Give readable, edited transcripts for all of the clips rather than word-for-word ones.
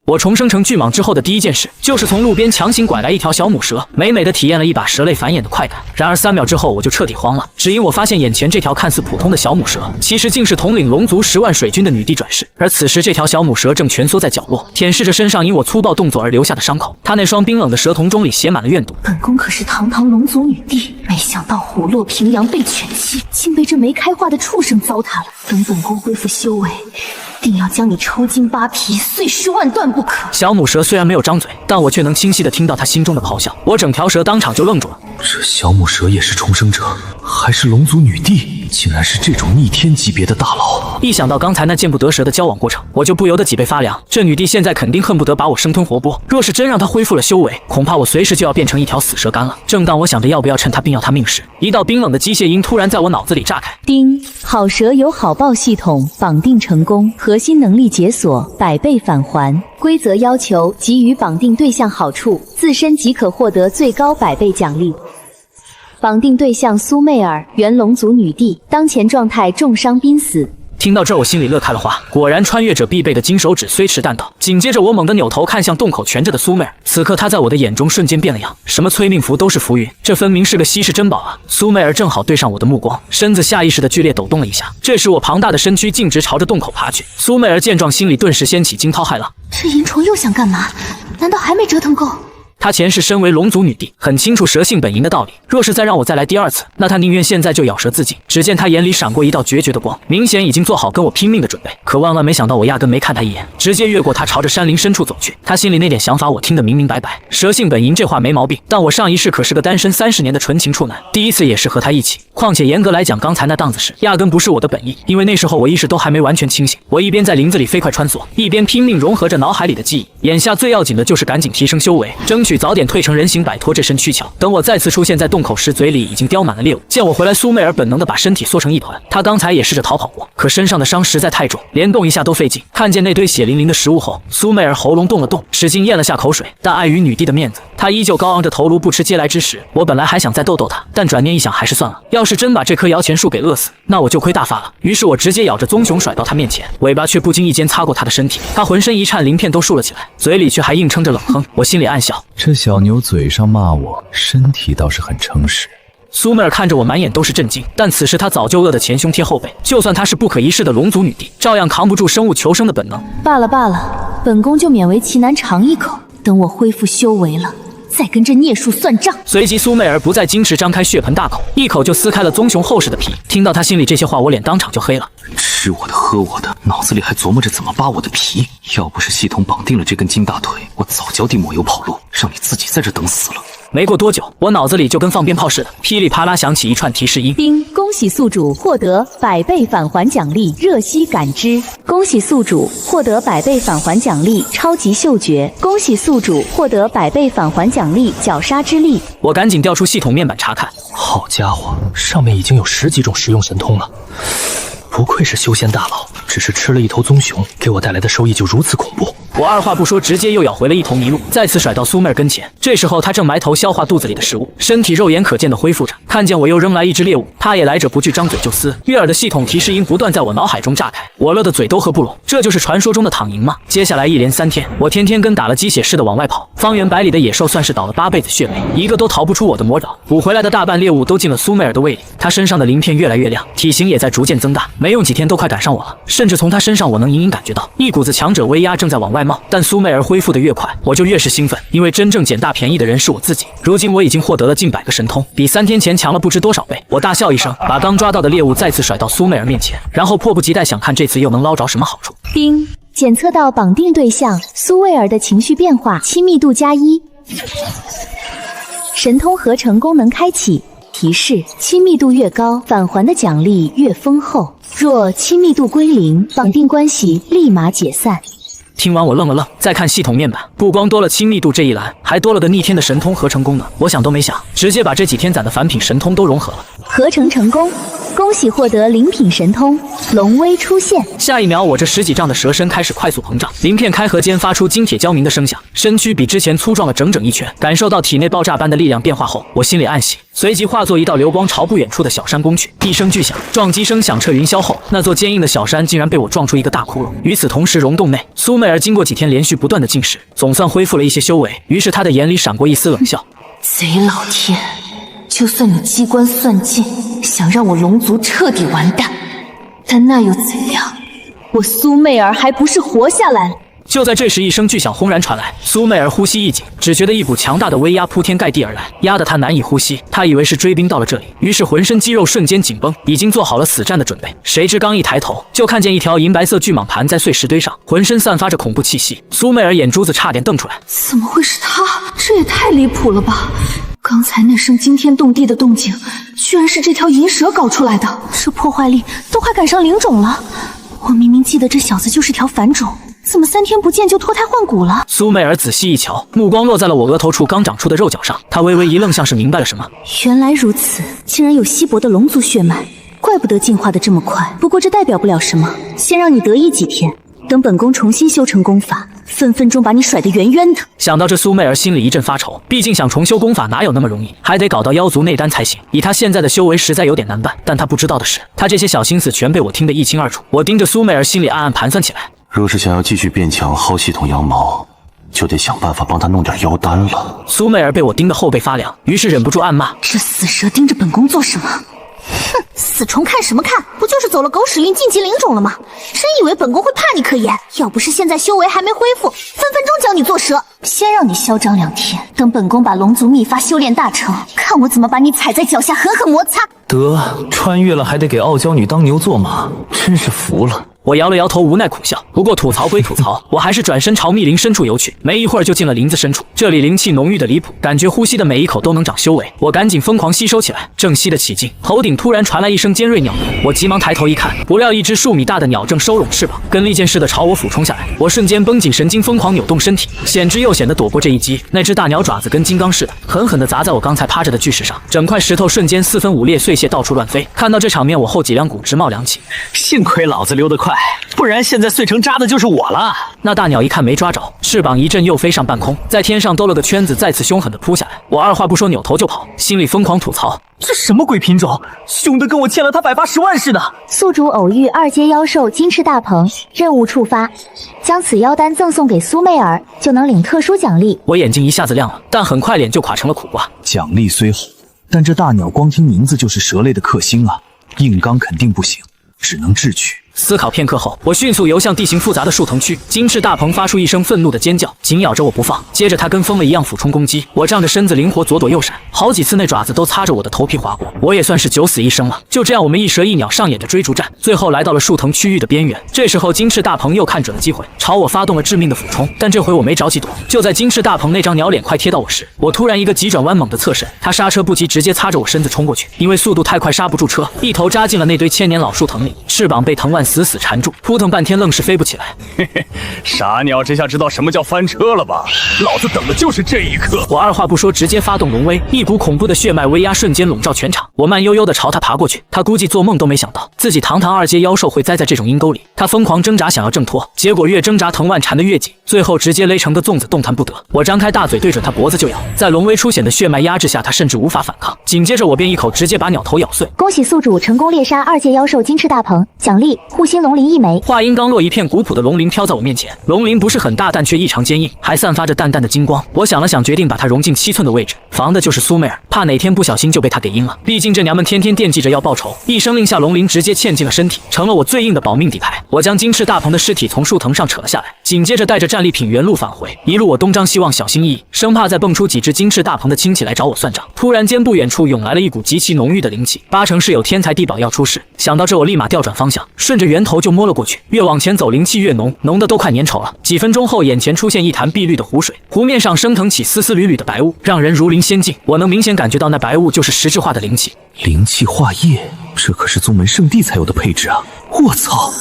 我重生成巨蟒之后的第一件事，就是从路边强行拐来一条小母蛇，美美的体验了一把蛇类繁衍的快感。然而3秒之后，我就彻底慌了，只因我发现眼前这条看似普通的小母蛇，其实竟是统领龙族10万水军的女帝转世。而此时，这条小母蛇正蜷缩在角落，舔舐着身上因我粗暴动作而留下的伤口。她那双冰冷的蛇瞳中里写满了怨毒。本宫可是堂堂龙族女帝，没想到虎落平阳被犬欺，竟被这没开化的畜生糟蹋了。等本宫恢复修为，定要将你抽筋扒皮，碎尸万段不可。小母蛇虽然没有张嘴，但我却能清晰地听到它心中的咆哮。我整条蛇当场就愣住了。这小母蛇也是重生者，还是龙族女帝，竟然是这种逆天级别的大佬。一想到刚才那见不得蛇的交往过程，我就不由得脊背发凉。这女帝现在肯定恨不得把我生吞活剥。若是真让她恢复了修为，恐怕我随时就要变成一条死蛇干了。正当我想着要不要趁她病要她命时，一道冰冷的机械音突然在我脑子里炸开。叮，好蛇有好报系统绑定成功，核心能力解锁100倍返还。规则要求给予绑定对象好处，自身即可获得最高100倍奖励。绑定对象苏媚儿，原龙族女帝，当前状态重伤濒死。听到这儿，我心里乐开了花。果然，穿越者必备的金手指虽迟但到。紧接着，我猛地扭头看向洞口蜷着的苏媚儿，此刻她在我的眼中瞬间变了样，什么催命符都是浮云，这分明是个稀世珍宝啊！苏媚儿正好对上我的目光，身子下意识的剧烈抖动了一下。这时，我庞大的身躯径直朝着洞口爬去。苏媚儿见状，心里顿时掀起惊涛骇浪。这淫虫又想干嘛？难道还没折腾够？她前世身为龙族女帝，很清楚蛇性本淫的道理。若是再让我再来第2次，那她宁愿现在就咬舌自尽。只见她眼里闪过一道决绝的光，明显已经做好跟我拼命的准备。可万万没想到，我压根没看她一眼，直接越过她，朝着山林深处走去。她心里那点想法，我听得明明白白。蛇性本淫这话没毛病，但我上一世可是个单身30年的纯情处男，第一次也是和她一起。况且严格来讲，刚才那档子事压根不是我的本意，因为那时候我意识都还没完全清醒。我一边在林子里飞快穿梭，一边拼命融合着脑海里的记忆。眼下最要紧的就是赶紧提升修为，争取早点蜕成人形，摆脱这身躯壳。等我再次出现在洞口时，嘴里已经叼满了猎物。见我回来，苏媚儿本能的把身体缩成一团。她刚才也试着逃跑过，可身上的伤实在太重，连动一下都费劲。看见那堆血淋淋的食物后，苏媚儿喉咙动了动，使劲咽了下口水。但碍于女帝的面子，她依旧高昂着头颅不吃嗟来之食。我本来还想再逗逗她，但转念一想，还是算了。要是真把这棵摇钱树给饿死，那我就亏大发了。于是我直接咬着棕熊甩到她面前，尾巴却不经意间擦过她的身体。她浑身一颤，鳞片都竖了起来，嘴里却还硬撑着冷哼。我心里暗笑，这小牛嘴上骂我，身体倒是很诚实。苏媚儿看着我，满眼都是震惊，但此时她早就饿得前胸贴后背。就算她是不可一世的龙族女帝，照样扛不住生物求生的本能。罢了罢了，本宫就勉为其难尝一口，等我恢复修为了，再跟这孽树算账。随即，苏媚儿不再矜持，张开血盆大口，一口就撕开了棕熊厚实的皮。听到她心里这些话，我脸当场就黑了。吃我的，喝我的，脑子里还琢磨着怎么扒我的皮。要不是系统绑定了这根金大腿，我早就地抹油跑路，让你自己在这等死了。没过多久，我脑子里就跟放鞭炮似的，噼里啪啦响起一串提示音。叮，恭喜宿主获得100倍返还奖励热息感知。恭喜宿主获得100倍返还奖励超级嗅觉。恭喜宿主获得100倍返还奖励绞杀之力。我赶紧调出系统面板查看。好家伙，上面已经有10几种实用神通了。不愧是修仙大佬，只是吃了一头棕熊，给我带来的收益就如此恐怖。我二话不说，直接又咬回了一头麋鹿，再次甩到苏媚儿跟前。这时候她正埋头消化肚子里的食物，身体肉眼可见的恢复着。看见我又扔来一只猎物，她也来者不拒，张嘴就撕。悦耳的系统提示音不断在我脑海中炸开，我乐得嘴都合不拢。这就是传说中的躺赢吗？接下来一连3天，我天天跟打了鸡血似的往外跑，方圆100里的野兽算是倒了8辈子血霉，一个都逃不出我的魔爪。捕回来的大半猎物都进了苏媚儿的胃里，她身上的鳞片越来越亮，体型也在逐渐增大，没用几天都快赶上我了。甚至从她身上，我能隐隐感觉到一股子强者威压正在往外冒。但苏媚儿恢复的越快，我就越是兴奋，因为真正捡大便宜的人是我自己。如今我已经获得了近100个神通，比3天前强了不知多少倍。我大笑一声，把刚抓到的猎物再次甩到苏媚儿面前，然后迫不及待想看这次又能捞着什么好处。叮，检测到绑定对象苏媚儿的情绪变化，亲密度+1，神通合成功能开启。提示：亲密度越高，返还的奖励越丰厚。若亲密度归零，绑定关系立马解散。听完我愣了愣，再看系统面板，不光多了亲密度这一栏，还多了个逆天的神通合成功能。我想都没想，直接把这几天攒的返品神通都融合了。合成成功，恭喜获得灵品神通龙威出现。下一秒，我这10几丈的蛇身开始快速膨胀，鳞片开合间发出金铁交鸣的声响，身躯比之前粗壮了整整1圈。感受到体内爆炸般的力量变化后，我心里暗喜，随即化作一道流光朝不远处的小山攻去。一声巨响，撞击声响彻云霄后，那座坚硬的小山竟然被我撞出一个大窟窿。与此同时，溶洞内，苏媚儿经过几天连续不断的进食，总算恢复了一些修为。于是她的眼里闪过一丝冷笑：贼老天，就算你机关算尽，想让我龙族彻底完蛋，但那又怎样？我苏媚儿还不是活下来了。就在这时，一声巨响轰然传来，苏媚儿呼吸一紧，只觉得一股强大的威压铺天盖地而来，压得她难以呼吸。她以为是追兵到了这里，于是浑身肌肉瞬间紧绷，已经做好了死战的准备。谁知刚一抬头，就看见一条银白色巨蟒盘在碎石堆上，浑身散发着恐怖气息。苏媚儿眼珠子差点瞪出来，怎么会是他？这也太离谱了吧！刚才那声惊天动地的动静，居然是这条银蛇搞出来的，这破坏力都快赶上灵种了。我明明记得这小子就是条凡种，怎么3天不见就脱胎换骨了？苏媚儿仔细一瞧，目光落在了我额头处刚长出的肉角上，她微微一愣，像是明白了什么。原来如此，竟然有稀薄的龙族血脉，怪不得进化的这么快。不过这代表不了什么，先让你得意几天，等本宫重新修成功法，分分钟把你甩得圆圆的。想到这，苏媚儿心里一阵发愁，毕竟想重修功法哪有那么容易，还得搞到妖族内丹才行。以她现在的修为，实在有点难办。但她不知道的是，她这些小心思全被我听得一清二楚。我盯着苏媚儿，心里暗暗盘算起来。若是想要继续变强薅系统羊毛，就得想办法帮他弄点妖丹了。苏媚儿被我盯得后背发凉，于是忍不住暗骂：这死蛇盯着本宫做什么？哼，死虫看什么看？不就是走了狗屎运晋级灵种了吗？真以为本宫会怕你可言？要不是现在修为还没恢复，分分钟将你做蛇。先让你嚣张2天，等本宫把龙族秘法修炼大成，看我怎么把你踩在脚下狠狠摩擦。得，穿越了还得给傲娇女当牛做马，真是服了。我摇了摇头，无奈苦笑。不过吐槽归吐槽，我还是转身朝密林深处游去。没一会儿就进了林子深处，这里灵气浓郁的离谱，感觉呼吸的每一口都能长修为。我赶紧疯狂吸收起来，正吸得起劲，头顶突然传来一声尖锐鸟鸣。我急忙抬头一看，不料一只数米大的鸟正收拢翅膀，跟利剑似的朝我俯冲下来。我瞬间绷紧神经，疯狂扭动身体，险之又险的躲过这一击。那只大鸟爪子跟金刚似的，狠狠地砸在我刚才趴着的巨石上，整块石头瞬间4分5裂，碎屑到处乱飞。看到这场面，我后脊梁骨直冒凉气。幸亏老子溜得快，不然现在碎成渣的就是我了。那大鸟一看没抓着，翅膀一震又飞上半空，在天上兜了个圈子，再次凶狠地扑下来。我二话不说扭头就跑，心里疯狂吐槽：这什么鬼品种，凶得跟我欠了他180万似的。宿主偶遇2阶妖兽金翅大鹏，任务触发，将此妖丹赠送给苏媚儿，就能领特殊奖励。我眼睛一下子亮了，但很快脸就垮成了苦瓜。奖励虽好，但这大鸟光听名字就是蛇类的克星啊，硬刚肯定不行，只能智取。思考片刻后，我迅速游向地形复杂的树藤区。金翅大鹏发出一声愤怒的尖叫，紧咬着我不放。接着他跟疯了一样俯冲攻击，我仗着身子灵活，左躲右闪，好几次那爪子都擦着我的头皮划过。我也算是九死一生了。就这样，我们一蛇一鸟上演着追逐战，最后来到了树藤区域的边缘。这时候，金翅大鹏又看准了机会，朝我发动了致命的俯冲。但这回我没着急躲，就在金翅大鹏那张鸟脸快贴到我时，我突然一个急转弯，猛地侧身，他刹车不及，直接擦着我身子冲过去。因为速度太快，刹不住车，一头扎进了那堆千年老树藤里，翅膀被藤蔓死死缠住。扑腾半天，愣是飞不起来。嘿嘿，傻鸟，这下知道什么叫翻车了吧？老子等的就是这一刻。我二话不说，直接发动龙威，一股恐怖的血脉威压瞬间笼罩全场。我慢悠悠地朝他爬过去，他估计做梦都没想到自己堂堂2阶妖兽会栽在这种阴沟里。他疯狂挣扎，想要挣脱，结果越挣扎藤蔓缠得越紧，最后直接勒成个粽子，动弹不得。我张开大嘴对准他脖子就咬，在龙威出显的血脉压制下，他甚至无法反抗。紧接着我便一口直接把鸟头咬碎。恭喜宿主成功猎杀2阶妖兽金翅大鹏，奖励护心龙鳞1枚。话音刚落，一片古朴的龙鳞飘在我面前。龙鳞不是很大，但却异常坚硬，还散发着淡淡的金光。我想了想，决定把它融进7寸的位置，防的就是苏媚儿，怕哪天不小心就被她给阴了。毕竟这娘们天天惦记着要报仇。一声令下，龙鳞直接嵌进了身体，成了我最硬的保命底牌。我将金翅大鹏的尸体从树藤上扯了下来，紧接着带着战利品原路返回。一路我东张西望，小心翼翼，生怕再蹦出几只金翅大鹏的亲戚来找我算账。突然间，不远处涌来了一股极其浓郁的灵气，8成是有天才地宝要出世。想到这，我立马调转方向，顺着源头就摸了过去。越往前走，灵气越浓，浓的都快粘稠了。几分钟后，眼前出现一潭碧绿的湖水，湖面上升腾起丝丝缕缕的白雾，让人如临仙境。我能明显感觉到那白雾就是实质化的灵气。灵气化液，这可是宗门圣地才有的配置啊！我操，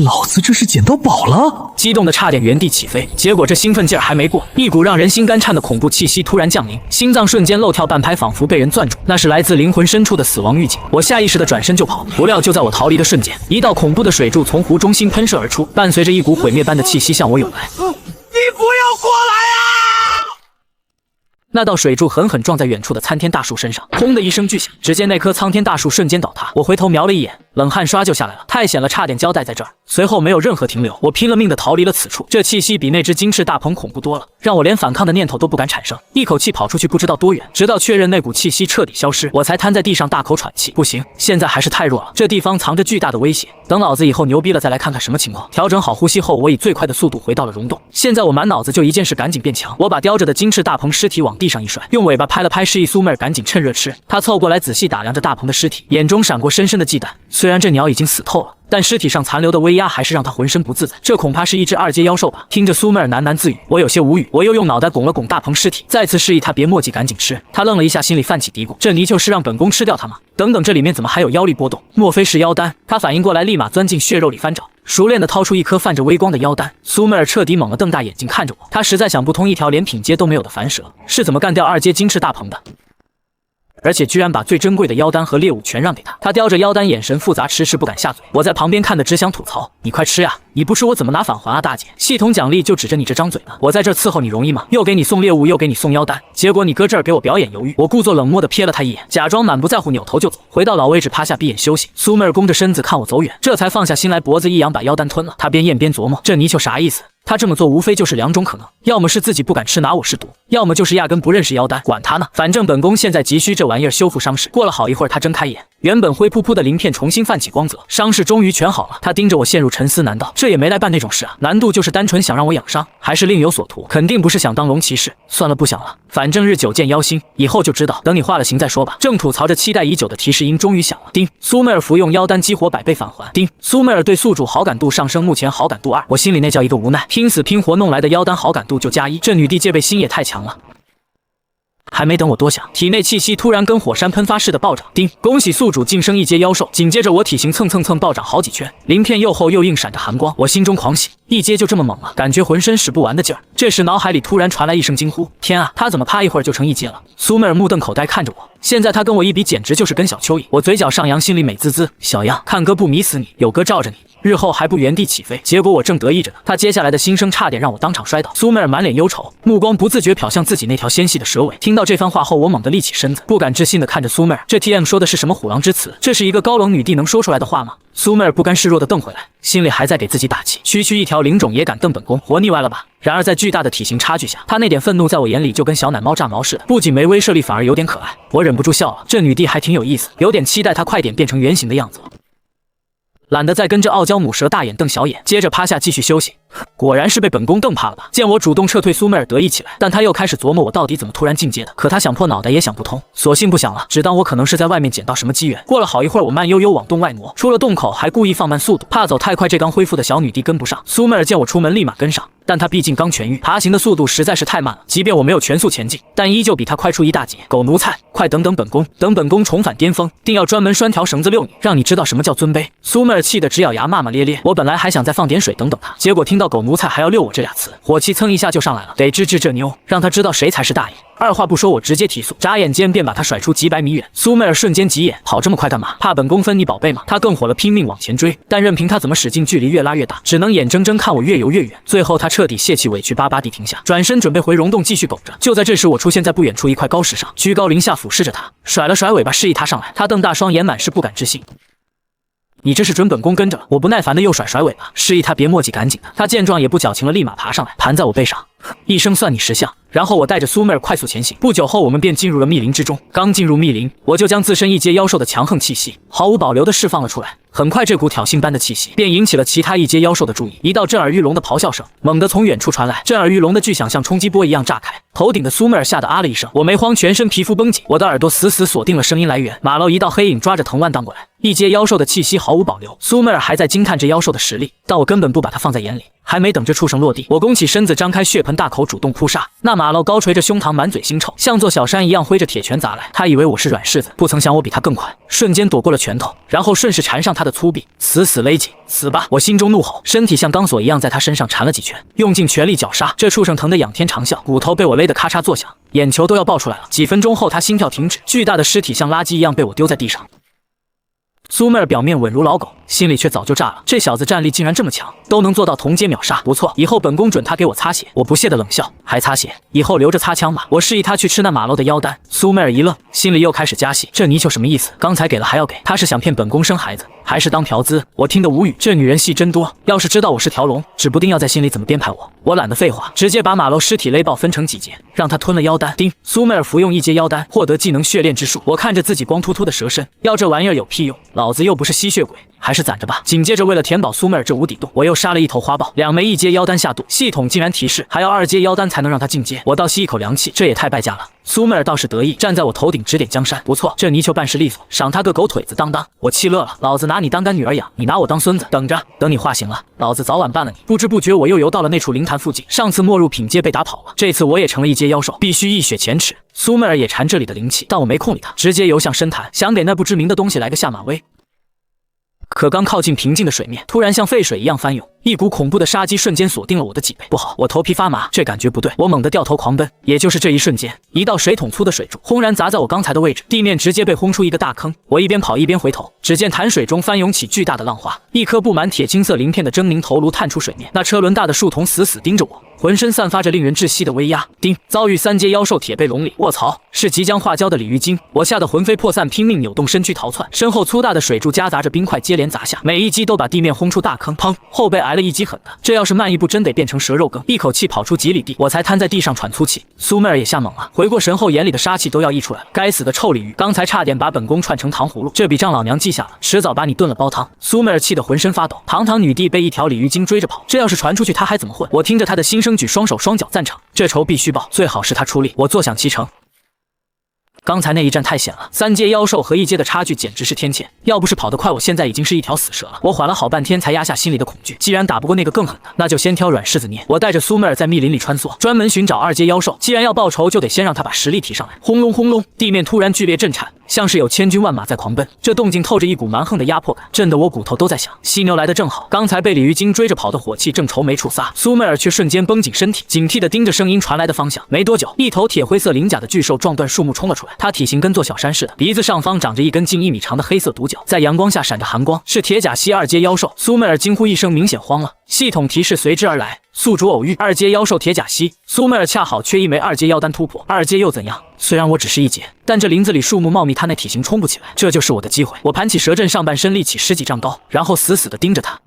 老子这是捡到宝了！激动的差点原地起飞，结果这兴奋劲儿还没过，一股让人心肝颤的恐怖气息突然降临，心脏瞬间漏跳半拍，仿佛被人攥住。那是来自灵魂深处的死亡预警。我下意识的转身就跑，不料就在我逃离的瞬间，一道恐怖的水柱从湖中心喷射而出，伴随着一股毁灭般的气息向我涌来。你不要过来啊！那道水柱狠狠撞在远处的参天大树身上，轰的一声巨响，只见那棵苍天大树瞬间倒塌。我回头瞄了一眼，冷汗刷就下来了，太险了，差点交代在这儿。随后没有任何停留，我拼了命的逃离了此处。这气息比那只金翅大鹏恐怖多了，让我连反抗的念头都不敢产生，一口气跑出去不知道多远，直到确认那股气息彻底消失，我才瘫在地上大口喘气。不行，现在还是太弱了，这地方藏着巨大的威胁。等老子以后牛逼了再来看看什么情况。调整好呼吸后，我以最快的速度回到了溶洞。现在我满脑子就一件事，赶紧变强。我把叼着的金翅大鹏尸体往地上一甩，用尾巴拍了拍，示意苏妹儿赶紧趁热吃。她凑过来仔细打量着大鹏的尸体，眼中闪过深深的忌惮。虽然这鸟已经死透了，但尸体上残留的威压还是让他浑身不自在。这恐怕是一只2阶妖兽吧？听着苏妹儿喃喃自语，我有些无语。我又用脑袋拱了拱大鹏尸体，再次示意他别墨迹，赶紧吃。他愣了一下，心里泛起嘀咕：这泥鳅是让本宫吃掉它吗？等等，这里面怎么还有妖力波动？莫非是妖丹？他反应过来，立马钻进血肉里翻找，熟练地掏出一颗泛着微光的妖丹。苏妹儿彻底猛了，瞪大眼睛看着我，她实在想不通，一条连品阶都没有的凡蛇是怎么干掉2阶金翅大鹏的。而且居然把最珍贵的妖丹和猎物全让给他。他叼着妖丹，眼神复杂，迟迟不敢下嘴。我在旁边看的只想吐槽：你快吃呀！你不吃我怎么拿返还啊，大姐？系统奖励就指着你这张嘴呢。我在这伺候你容易吗？又给你送猎物，又给你送妖丹，结果你搁这儿给我表演犹豫。我故作冷漠地瞥了他一眼，假装满不在乎，扭头就走。回到老位置，趴下闭眼休息。苏妹儿弓着身子看我走远，这才放下心来，脖子一扬，把妖丹吞了。他边咽边琢磨：这泥鳅啥意思？他这么做无非就是2种可能，要么是自己不敢吃拿我是毒，要么就是压根不认识妖丹，管他呢，反正本宫现在急需这玩意儿修复伤势。过了好一会儿，他睁开眼，原本灰扑扑的鳞片重新泛起光泽，伤势终于全好了。他盯着我陷入沉思，难道这也没来办那种事啊？难度就是单纯想让我养伤，还是另有所图？肯定不是想当龙骑士。算了，不想了，反正日久见妖心，以后就知道，等你化了形再说吧。正吐槽着，期待已久的提示音终于响了。叮，苏妹儿服用妖丹激活100倍返还。叮，苏妹儿对宿主好感度上升，目前好感度2。我心里那叫一个无奈，拼死拼活弄来的妖丹好感度就+1，这女帝戒备心也太强了。还没等我多想，体内气息突然跟火山喷发似的暴涨。叮！恭喜宿主晋升1阶妖兽。紧接着我体型蹭暴涨好几圈，鳞片又厚又硬，闪着寒光。我心中狂喜，1阶就这么猛了，感觉浑身使不完的劲儿。这时脑海里突然传来一声惊呼：天啊，他怎么啪一会儿就成1阶了？苏妹儿目瞪口呆看着我，现在他跟我一比，简直就是跟小蚯蚓。我嘴角上扬，心里美滋滋。小样，看哥不迷死你，有哥罩着你，日后还不原地起飞？结果我正得意着呢，他接下来的心声差点让我当场摔倒。苏妹儿满脸忧愁，目光不自觉瞟向自己那条纤细的蛇尾。听到这番话后，我猛地立起身子，不敢置信地看着苏妹儿。这 TM 说的是什么虎狼之词？这是一个高冷女帝能说出来的话吗？苏妹儿不甘示弱地瞪回来，心里还在给自己打气。区区一条灵种也敢瞪本宫，活腻歪了吧？然而在巨大的体型差距下，她那点愤怒在我眼里就跟小奶猫炸毛似的，不仅没威慑力，反而有点可爱。我忍不住笑了，这女帝还挺有意思，有点期待她快点变成原形的样子了。懒得再跟着傲娇母蛇大眼瞪小眼，接着趴下继续休息。果然是被本宫瞪怕了吧？见我主动撤退，苏妹儿得意起来，但她又开始琢磨我到底怎么突然进阶的。可她想破脑袋也想不通，索性不想了，只当我可能是在外面捡到什么机缘。过了好一会儿，我慢悠悠往洞外挪，出了洞口还故意放慢速度，怕走太快这刚恢复的小女帝跟不上。苏妹儿见我出门立马跟上，但她毕竟刚痊愈，爬行的速度实在是太慢了，即便我没有全速前进，但依旧比她快出一大截。狗奴才，快等等本宫，等本宫重返巅峰，定要专门拴条绳子遛你，让你知道什么叫尊卑。苏妹儿气得直咬牙，骂骂咧咧。我本来还想再放点水等等她，结果听到狗奴才还要遛我这俩词，火气蹭一下就上来了，得治治这妞，让她知道谁才是大爷。二话不说，我直接提速，眨眼间便把她甩出几百米远。苏妹儿瞬间急眼，跑这么快干嘛？怕本宫分你宝贝吗？她更火了，拼命往前追，但任凭她怎么使劲，距离越拉越大，只能眼睁睁看我越游越远。最后她彻底泄气，委屈巴巴地停下，转身准备回溶洞继续苟着。就在这时，我出现在不远处一块高石上，居高临下俯视着她，甩了甩尾巴示意她上来。她瞪大双眼，满是不敢置信。你这是准本宫跟着了？我不耐烦的又甩尾巴，示意他别墨迹，赶紧的。他见状也不矫情了，立马爬上来，盘在我背上，一声算你识相。然后我带着苏妹儿快速前行。不久后，我们便进入了密林之中。刚进入密林，我就将自身1阶妖兽的强横气息毫无保留地释放了出来。很快，这股挑衅般的气息便引起了其他1阶妖兽的注意。一道震耳欲聋的咆哮声猛地从远处传来，震耳欲聋的巨响像冲击波一样炸开。头顶的苏妹儿吓得啊了一声，我没慌，全身皮肤绷紧，我的耳朵死死锁定了声音来源。马楼一道黑影抓着藤蔓荡过来，1阶妖兽的气息毫无保留。苏妹儿还在惊叹这妖兽的实力，但我根本不把它放在眼里。还没等这畜生落地，我弓起身子，张开血盆大口，主动扑杀。那马楼高垂着胸膛，满嘴腥臭，像座小山一样挥着铁拳砸来。他以为我是软柿子，不曾想我比他更快，瞬间躲过了拳头，然后顺势缠上他的粗臂，死死勒紧。死吧！我心中怒吼，身体像钢索一样在他身上缠了几拳，用尽全力绞杀。这畜生疼得仰天长啸，骨头被我勒得咔嚓作响，眼球都要爆出来了。几分钟后，他心跳停止，巨大的尸体像垃圾一样被我丢在地上。苏妹儿表面稳如老狗，心里却早就炸了。这小子战力竟然这么强，都能做到同阶秒杀，不错，以后本宫准他给我擦血。我不屑的冷笑，还擦血？以后留着擦枪吧。我示意他去吃那马漏的妖丹。苏媚儿一愣，心里又开始加戏，这泥鳅什么意思？刚才给了还要给，他是想骗本宫生孩子，还是当嫖资？我听得无语，这女人戏真多。要是知道我是条龙，指不定要在心里怎么编排我。我懒得废话，直接把马漏尸体勒爆分成几节，让他吞了妖丹。丁，苏媚儿服用一阶妖丹，获得技能血炼之术。我看着自己光秃秃的蛇身，要这玩意儿有屁用？老子又不是吸血鬼，还是攒着吧。紧接着，为了填饱苏媚儿这无底洞，我又杀了一头花豹，2枚1阶妖丹下肚，系统竟然提示还要2阶妖丹才能让他进阶。我倒吸一口凉气，这也太败家了。苏媚儿倒是得意，站在我头顶指点江山。不错，这泥鳅办事利索，赏他个狗腿子当当。我气乐了，老子拿你当干女儿养，你拿我当孙子。等着，等你化形了，老子早晚办了你。不知不觉我又游到了那处灵潭附近，上次没入品阶被打跑了，这次我也成了1阶妖兽，必须一雪前耻。苏媚儿也馋这里的灵气，但我没空理他，直接游向深潭，想给那不知名的东西来个下马威。可刚靠近平静的水面，突然像沸水一样翻涌，一股恐怖的杀机瞬间锁定了我的脊背。不好，我头皮发麻，这感觉不对，我猛地掉头狂奔。也就是这一瞬间，一道水桶粗的水柱轰然砸在我刚才的位置，地面直接被轰出一个大坑。我一边跑一边回头，只见潭水中翻涌起巨大的浪花，一颗布满铁青色鳞片的狰狞头颅探出水面，那车轮大的树桶死死盯着我，浑身散发着令人窒息的威压。丁，遭遇3阶妖兽铁背龙里，卧槽，是即将化蛟的鲤鱼精。我吓得魂飞魄散，拼命扭动身躯逃窜，身后粗大的水柱夹杂着冰块接连砸下，每一击都把地面轰出大坑。砰，后背挨了一击狠的，这要是慢一步真得变成蛇肉羹，一口气跑出几里地，我才瘫在地上喘粗气。苏媚儿也吓懵了，回过神后，眼里的杀气都要溢出来了。该死的臭鲤鱼，刚才差点把本宫串成糖葫芦，这笔账老娘记下了，迟早把你炖了煲汤。苏媚儿气得浑身发抖，堂堂女帝被一条鲤鱼精追着跑，这要是传出去她还怎么混？我听着她的心声，举双手双脚赞成，这仇必须报，最好是她出力，我坐享其成。刚才那一战太险了，3阶妖兽和1阶的差距简直是天堑，要不是跑得快，我现在已经是一条死蛇了。我缓了好半天才压下心里的恐惧，既然打不过那个更狠的，那就先挑软柿子捏。我带着苏媚儿在密林里穿梭，专门寻找2阶妖兽，既然要报仇，就得先让他把实力提上来。轰隆轰隆，地面突然剧烈震颤，像是有千军万马在狂奔，这动静透着一股蛮横的压迫感，震得我骨头都在响。犀牛来得正好，刚才被鲤鱼精追着跑的火气正愁没处撒，苏媚儿却瞬间绷紧身体，警惕地盯着声音传来的方向。没多久，一头铁灰色鳞甲的巨兽撞断树木冲了出来，它体型跟座小山似的，鼻子上方长着一根近1米长的黑色独角，在阳光下闪着寒光，是铁甲蜥2阶妖兽。苏媚儿惊呼一声，明显慌了，系统提示随之而来，宿主偶遇2阶妖兽铁甲蜥。苏媚儿恰好缺1枚2阶妖丹突破，2阶又怎样？虽然我只是1阶，但这林子里树木茂密，他那体型冲不起来，这就是我的机会。我盘起蛇阵，上半身立起10几丈高，然后死死地盯着他。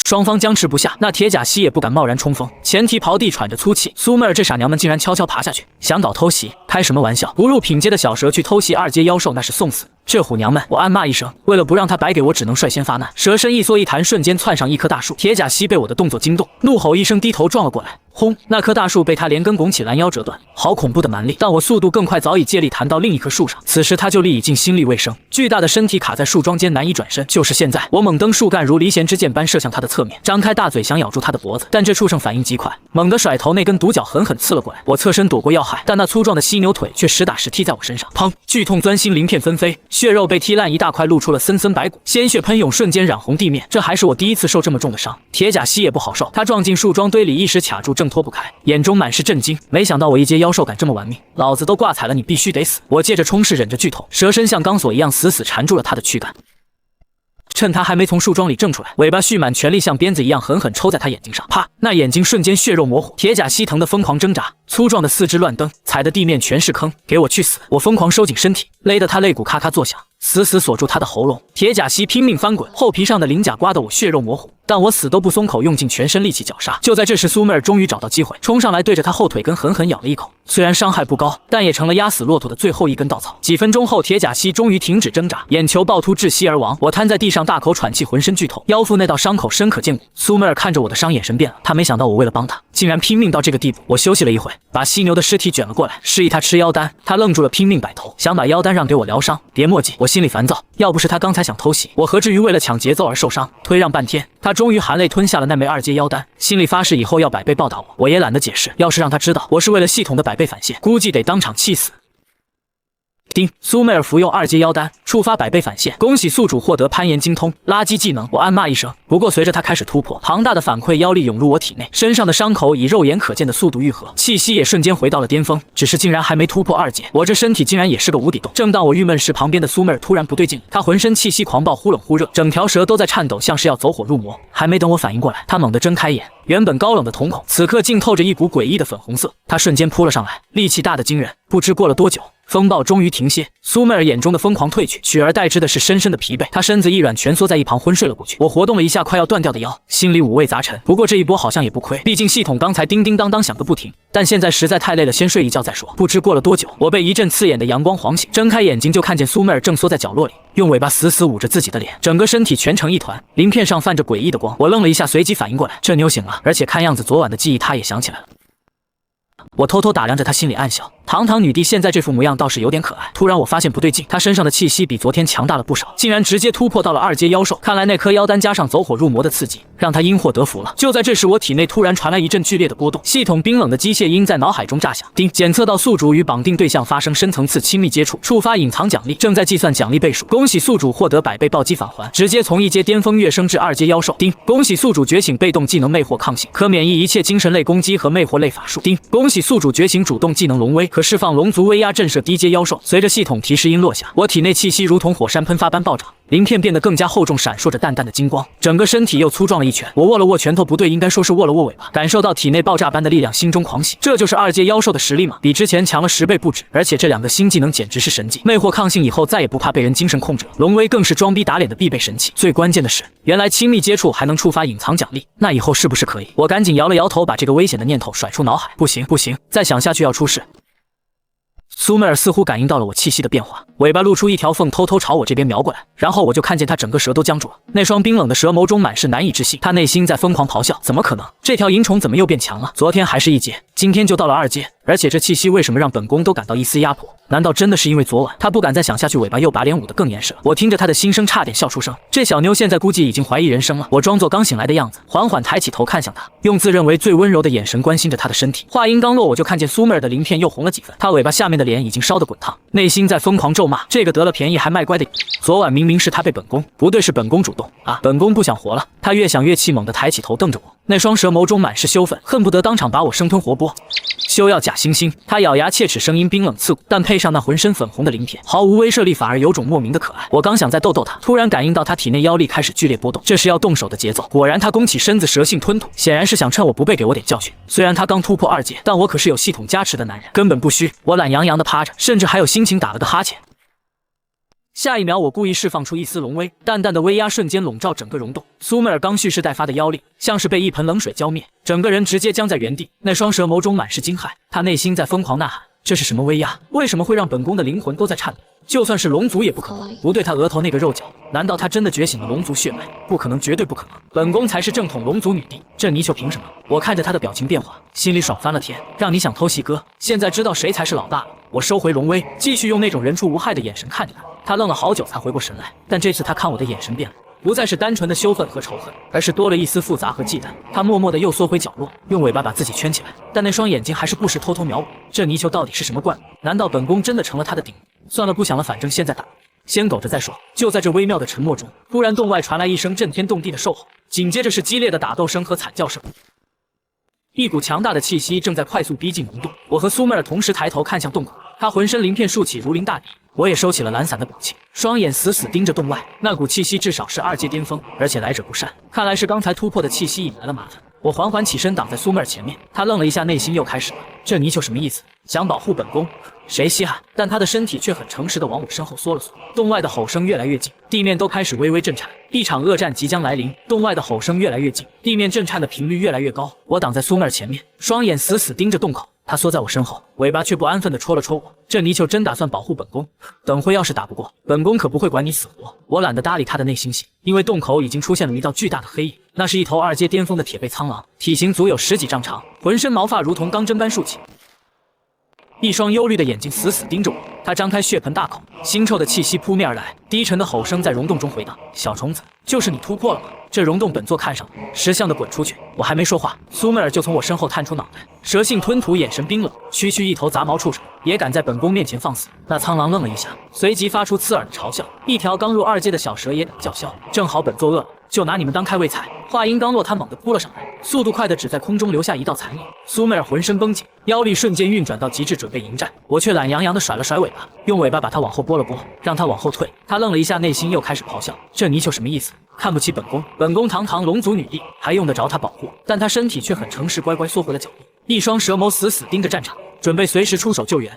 双方僵持不下，那铁甲蜥也不敢贸然冲锋，前蹄刨地喘着粗气。苏媚儿这傻娘们竟然悄悄爬下去，想搞偷袭？开什么玩笑！不入品阶的小蛇去偷袭2阶妖兽，那是送死。这虎娘们！我暗骂一声，为了不让他白给我，只能率先发难。蛇身一缩一弹，瞬间窜上一棵大树。铁甲蜥被我的动作惊动，怒吼一声，低头撞了过来。轰！那棵大树被他连根拱起，拦腰折断。好恐怖的蛮力！但我速度更快，早已借力弹到另一棵树上。此时他就力已尽，心力未生，巨大的身体卡在树桩间，难以转身。就是现在，我猛蹬树干，如离弦之箭般射向他的侧面，张开大嘴想咬住他的脖子，但这畜生反应极快，猛地甩头，那根独角狠狠刺了过来。我侧身躲过要害，但那粗壮的犀牛腿却实打实踢在我身上。砰！剧痛钻心，鳞片纷飞，血肉被踢烂一大块，露出了森森白骨，鲜血喷涌，瞬间染红地面。这还是我第一次受这么重的伤。铁甲蜥也不好受，他撞进树桩堆里，一时卡住，挣脱不开，眼中满是震惊。没想到我1阶妖兽敢这么玩命，老子都挂彩了，你必须得死！我借着冲势，忍着剧痛，蛇身像钢索一样死死缠住了他的躯干。趁他还没从树桩里挣出来，尾巴蓄满全力，像鞭子一样狠狠抽在他眼睛上。啪！那眼睛瞬间血肉模糊，铁甲蜥疼得疯狂挣扎，粗壮的四肢乱蹬，踩的地面全是坑。给我去死！我疯狂收紧身体，勒得他肋骨咔咔作响，死死锁住他的喉咙。铁甲蜥拼命翻滚，厚皮上的鳞甲刮得我血肉模糊，但我死都不松口，用尽全身力气绞杀。就在这时，苏媚儿终于找到机会，冲上来对着他后腿根狠狠咬了一口。虽然伤害不高，但也成了压死骆驼的最后一根稻草。几分钟后，铁甲蜥终于停止挣扎，眼球暴突窒息而亡。我瘫在地上，大口喘气，浑身剧痛，腰腹那道伤口深可见骨。苏媚儿看着我的伤，眼神变了，她没想到我为了帮她，竟然拼命到这个地步。我休息了一会，把犀牛的尸体卷了过来，示意他吃妖丹。他愣住了，拼命摆头，想把妖丹让给我疗伤。别墨迹！我心里烦躁，要不是他刚才想偷袭，我何至于为了抢节奏而受伤？推让半天，他终于含泪吞下了那枚2阶妖丹，心里发誓以后要100倍报答我。我也懒得解释，要是让他知道我是为了系统的100倍返现，估计得当场气死。丁，苏妹尔服用2阶妖丹，触发百倍反现。恭喜宿主获得攀岩精通。垃圾技能，我暗骂一声。不过随着他开始突破，庞大的反馈妖力涌入我体内，身上的伤口以肉眼可见的速度愈合，气息也瞬间回到了巅峰。只是竟然还没突破2阶，我这身体竟然也是个无底洞。正当我郁闷时，旁边的苏妹尔突然不对劲，她浑身气息狂暴，忽冷忽热，整条蛇都在颤抖，像是要走火入魔。还没等我反应过来，她猛地睁开眼。原本高冷的瞳孔，此刻竟透着一股诡异的粉红色。他瞬间扑了上来，力气大得惊人。不知过了多久，风暴终于停歇，苏妹尔眼中的疯狂褪去，取而代之的是深深的疲惫。她身子一软，蜷缩在一旁昏睡了过去。我活动了一下快要断掉的腰，心里五味杂陈。不过这一波好像也不亏，毕竟系统刚才叮叮当当响个不停。但现在实在太累了，先睡一觉再说。不知过了多久，我被一阵刺眼的阳光晃醒，睁开眼睛就看见苏妹尔正缩在角落里，用尾巴死死捂着自己的脸，整个身体蜷成一团，鳞片上泛着诡异的光。我愣了一下，随即反应过来，这妞醒了，而且看样子昨晚的记忆她也想起来了。我偷偷打量着她，心里暗笑，堂堂女帝现在这副模样倒是有点可爱。突然我发现不对劲，她身上的气息比昨天强大了不少，竟然直接突破到了2阶妖兽。看来那颗妖丹加上走火入魔的刺激，让她因祸得福了。就在这时，我体内突然传来一阵剧烈的波动，系统冰冷的机械音在脑海中炸响。丁，检测到宿主与绑定对象发生深层次亲密接触，触发隐藏奖励，正在计算奖励倍数。恭喜宿主获得百倍暴击返还，直接从1阶巅峰跃升至2阶妖兽。丁，恭喜宿主觉醒被动技能魅惑抗性，可免疫一切精神类攻击和魅惑类法术。丁，恭喜宿主觉醒主动技能龙威，可释放龙族威压震慑低阶妖兽。随着系统提示音落下，我体内气息如同火山喷发般暴涨，鳞片变得更加厚重，闪烁着淡淡的金光，整个身体又粗壮了一圈。我握了握拳头，不对，应该说是握了握尾巴，感受到体内爆炸般的力量，心中狂喜。这就是2阶妖兽的实力吗？比之前强了10倍不止，而且这2个新技能简直是神技。魅惑抗性以后再也不怕被人精神控制了，龙威更是装逼打脸的必备神器。最关键的是，原来亲密接触还能触发隐藏奖励，那以后是不是可以？我赶紧摇了摇头，把这个危险的念头甩出脑海。不行不行，再想下去要出事。苏妹尔似乎感应到了我气息的变化，尾巴露出一条缝，偷偷朝我这边瞄过来。然后我就看见她整个蛇都僵住了，那双冰冷的蛇眸中满是难以置信。她内心在疯狂咆哮：怎么可能？这条银虫怎么又变强了？昨天还是1阶，今天就到了2阶，而且这气息为什么让本宫都感到一丝压迫？难道真的是因为昨晚？她不敢再想下去，尾巴又把脸捂得更严实了。我听着她的心声，差点笑出声。这小妞现在估计已经怀疑人生了。我装作刚醒来的样子，缓缓抬起头看向她，用自认为最温柔的眼神关心着她的身体。话音刚落，我就看见苏妹尔的鳞片又红了几分，她尾巴下面的脸已经烧得滚烫，内心在疯狂咒骂：这个得了便宜还卖乖的，昨晚明明是她被本宫，不对，是本宫主动啊！本宫不想活了。她越想越气，猛地抬起头瞪着我，那双蛇眸中满是羞愤，恨不得当场把我生吞活剥。休要假惺惺！她咬牙切齿，声音冰冷刺骨，但配上那浑身粉红的鳞片，毫无威慑力，反而有种莫名的可爱。我刚想再逗逗她，突然感应到她体内妖力开始剧烈波动，这是要动手的节奏。果然，她弓起身子，蛇性吞吐，显然是想趁我不备给我点教训。虽然她刚突破2阶，但我可是有系统加持的男人，根本不虚。我懒洋洋的趴着，甚至还有心情打了个哈欠。下一秒，我故意释放出一丝龙威，淡淡的威压瞬间笼罩整个溶洞。苏妹尔刚蓄势待发的妖力，像是被一盆冷水浇灭，整个人直接僵在原地。那双蛇眸中满是惊骇，她内心在疯狂呐喊：这是什么威压？为什么会让本宫的灵魂都在颤抖？就算是龙族也不可能。不对，她额头那个肉角，难道她真的觉醒了龙族血脉？不可能，绝对不可能！本宫才是正统龙族女帝，这泥鳅凭什么？我看着她的表情变化，心里爽翻了天。让你想偷袭哥，现在知道谁才是老大了。我收回龙威，继续用那种人畜无害的眼神看着她。她愣了好久才回过神来，但这次她看我的眼神变了，不再是单纯的羞愤和仇恨，而是多了一丝复杂和忌惮。她默默地又缩回角落，用尾巴把自己圈起来，但那双眼睛还是不时偷偷瞄我。这泥鳅到底是什么怪物？难道本宫真的成了她的顶？算了，不想了，反正现在打，先苟着再说。就在这微妙的沉默中，突然洞外传来一声震天动地的兽吼，紧接着是激烈的打斗声和惨叫声。一股强大的气息正在快速逼近溶洞，我和苏妹尔同时抬头看向洞口，她浑身鳞片竖起如临大敌，我也收起了懒散的表情，双眼死死盯着洞外。那股气息至少是2阶巅峰，而且来者不善，看来是刚才突破的气息引来了麻烦。我缓缓起身挡在苏妹尔前面，她愣了一下，内心又开始了：这泥鳅什么意思？想保护本宫？谁稀罕？但她的身体却很诚实地往我身后缩了缩。洞外的吼声越来越近，地面都开始微微震颤，一场恶战即将来临。洞外的吼声越来越近，地面震颤的频率越来越高。我挡在苏妹尔前面，双眼死死盯着洞口。她缩在我身后，尾巴却不安分地戳了戳我。这泥鳅真打算保护本宫？等会要是打不过，本宫可不会管你死活。我懒得搭理她的内心戏，因为洞口已经出现了一道巨大的黑影，那是一头2阶巅峰的铁背苍狼，体型足有10几丈长，浑身毛发如同钢针般竖起，一双幽绿的眼睛死死盯着我。他张开血盆大口，腥臭的气息扑面而来，低沉的吼声在溶洞中回荡：小虫子，就是你突破了吗？这溶洞本座看上了，识相的滚出去！我还没说话，苏妹儿就从我身后探出脑袋，蛇性吞吐，眼神冰冷，区区一头杂毛畜生也敢在本宫面前放肆！那苍狼愣了一下，随即发出刺耳的嘲笑。一条刚入2阶的小蛇也敢叫嚣，正好本座饿了，就拿你们当开胃菜。话音刚落，他猛地扑了上来，速度快的只在空中留下一道残影。苏妹儿浑身绷紧，腰力瞬间运转到极致，准备迎战。我却懒洋洋的甩了甩尾巴，用尾巴把他往后拨了拨，让他往后退。他愣了一下，内心又开始咆哮：这泥鳅什么意思？看不起本宫？本宫堂堂龙族女帝，还用得着他保护？但他身体却很诚实，乖乖缩回了角落，一双蛇眸死死盯着战场，准备随时出手救援。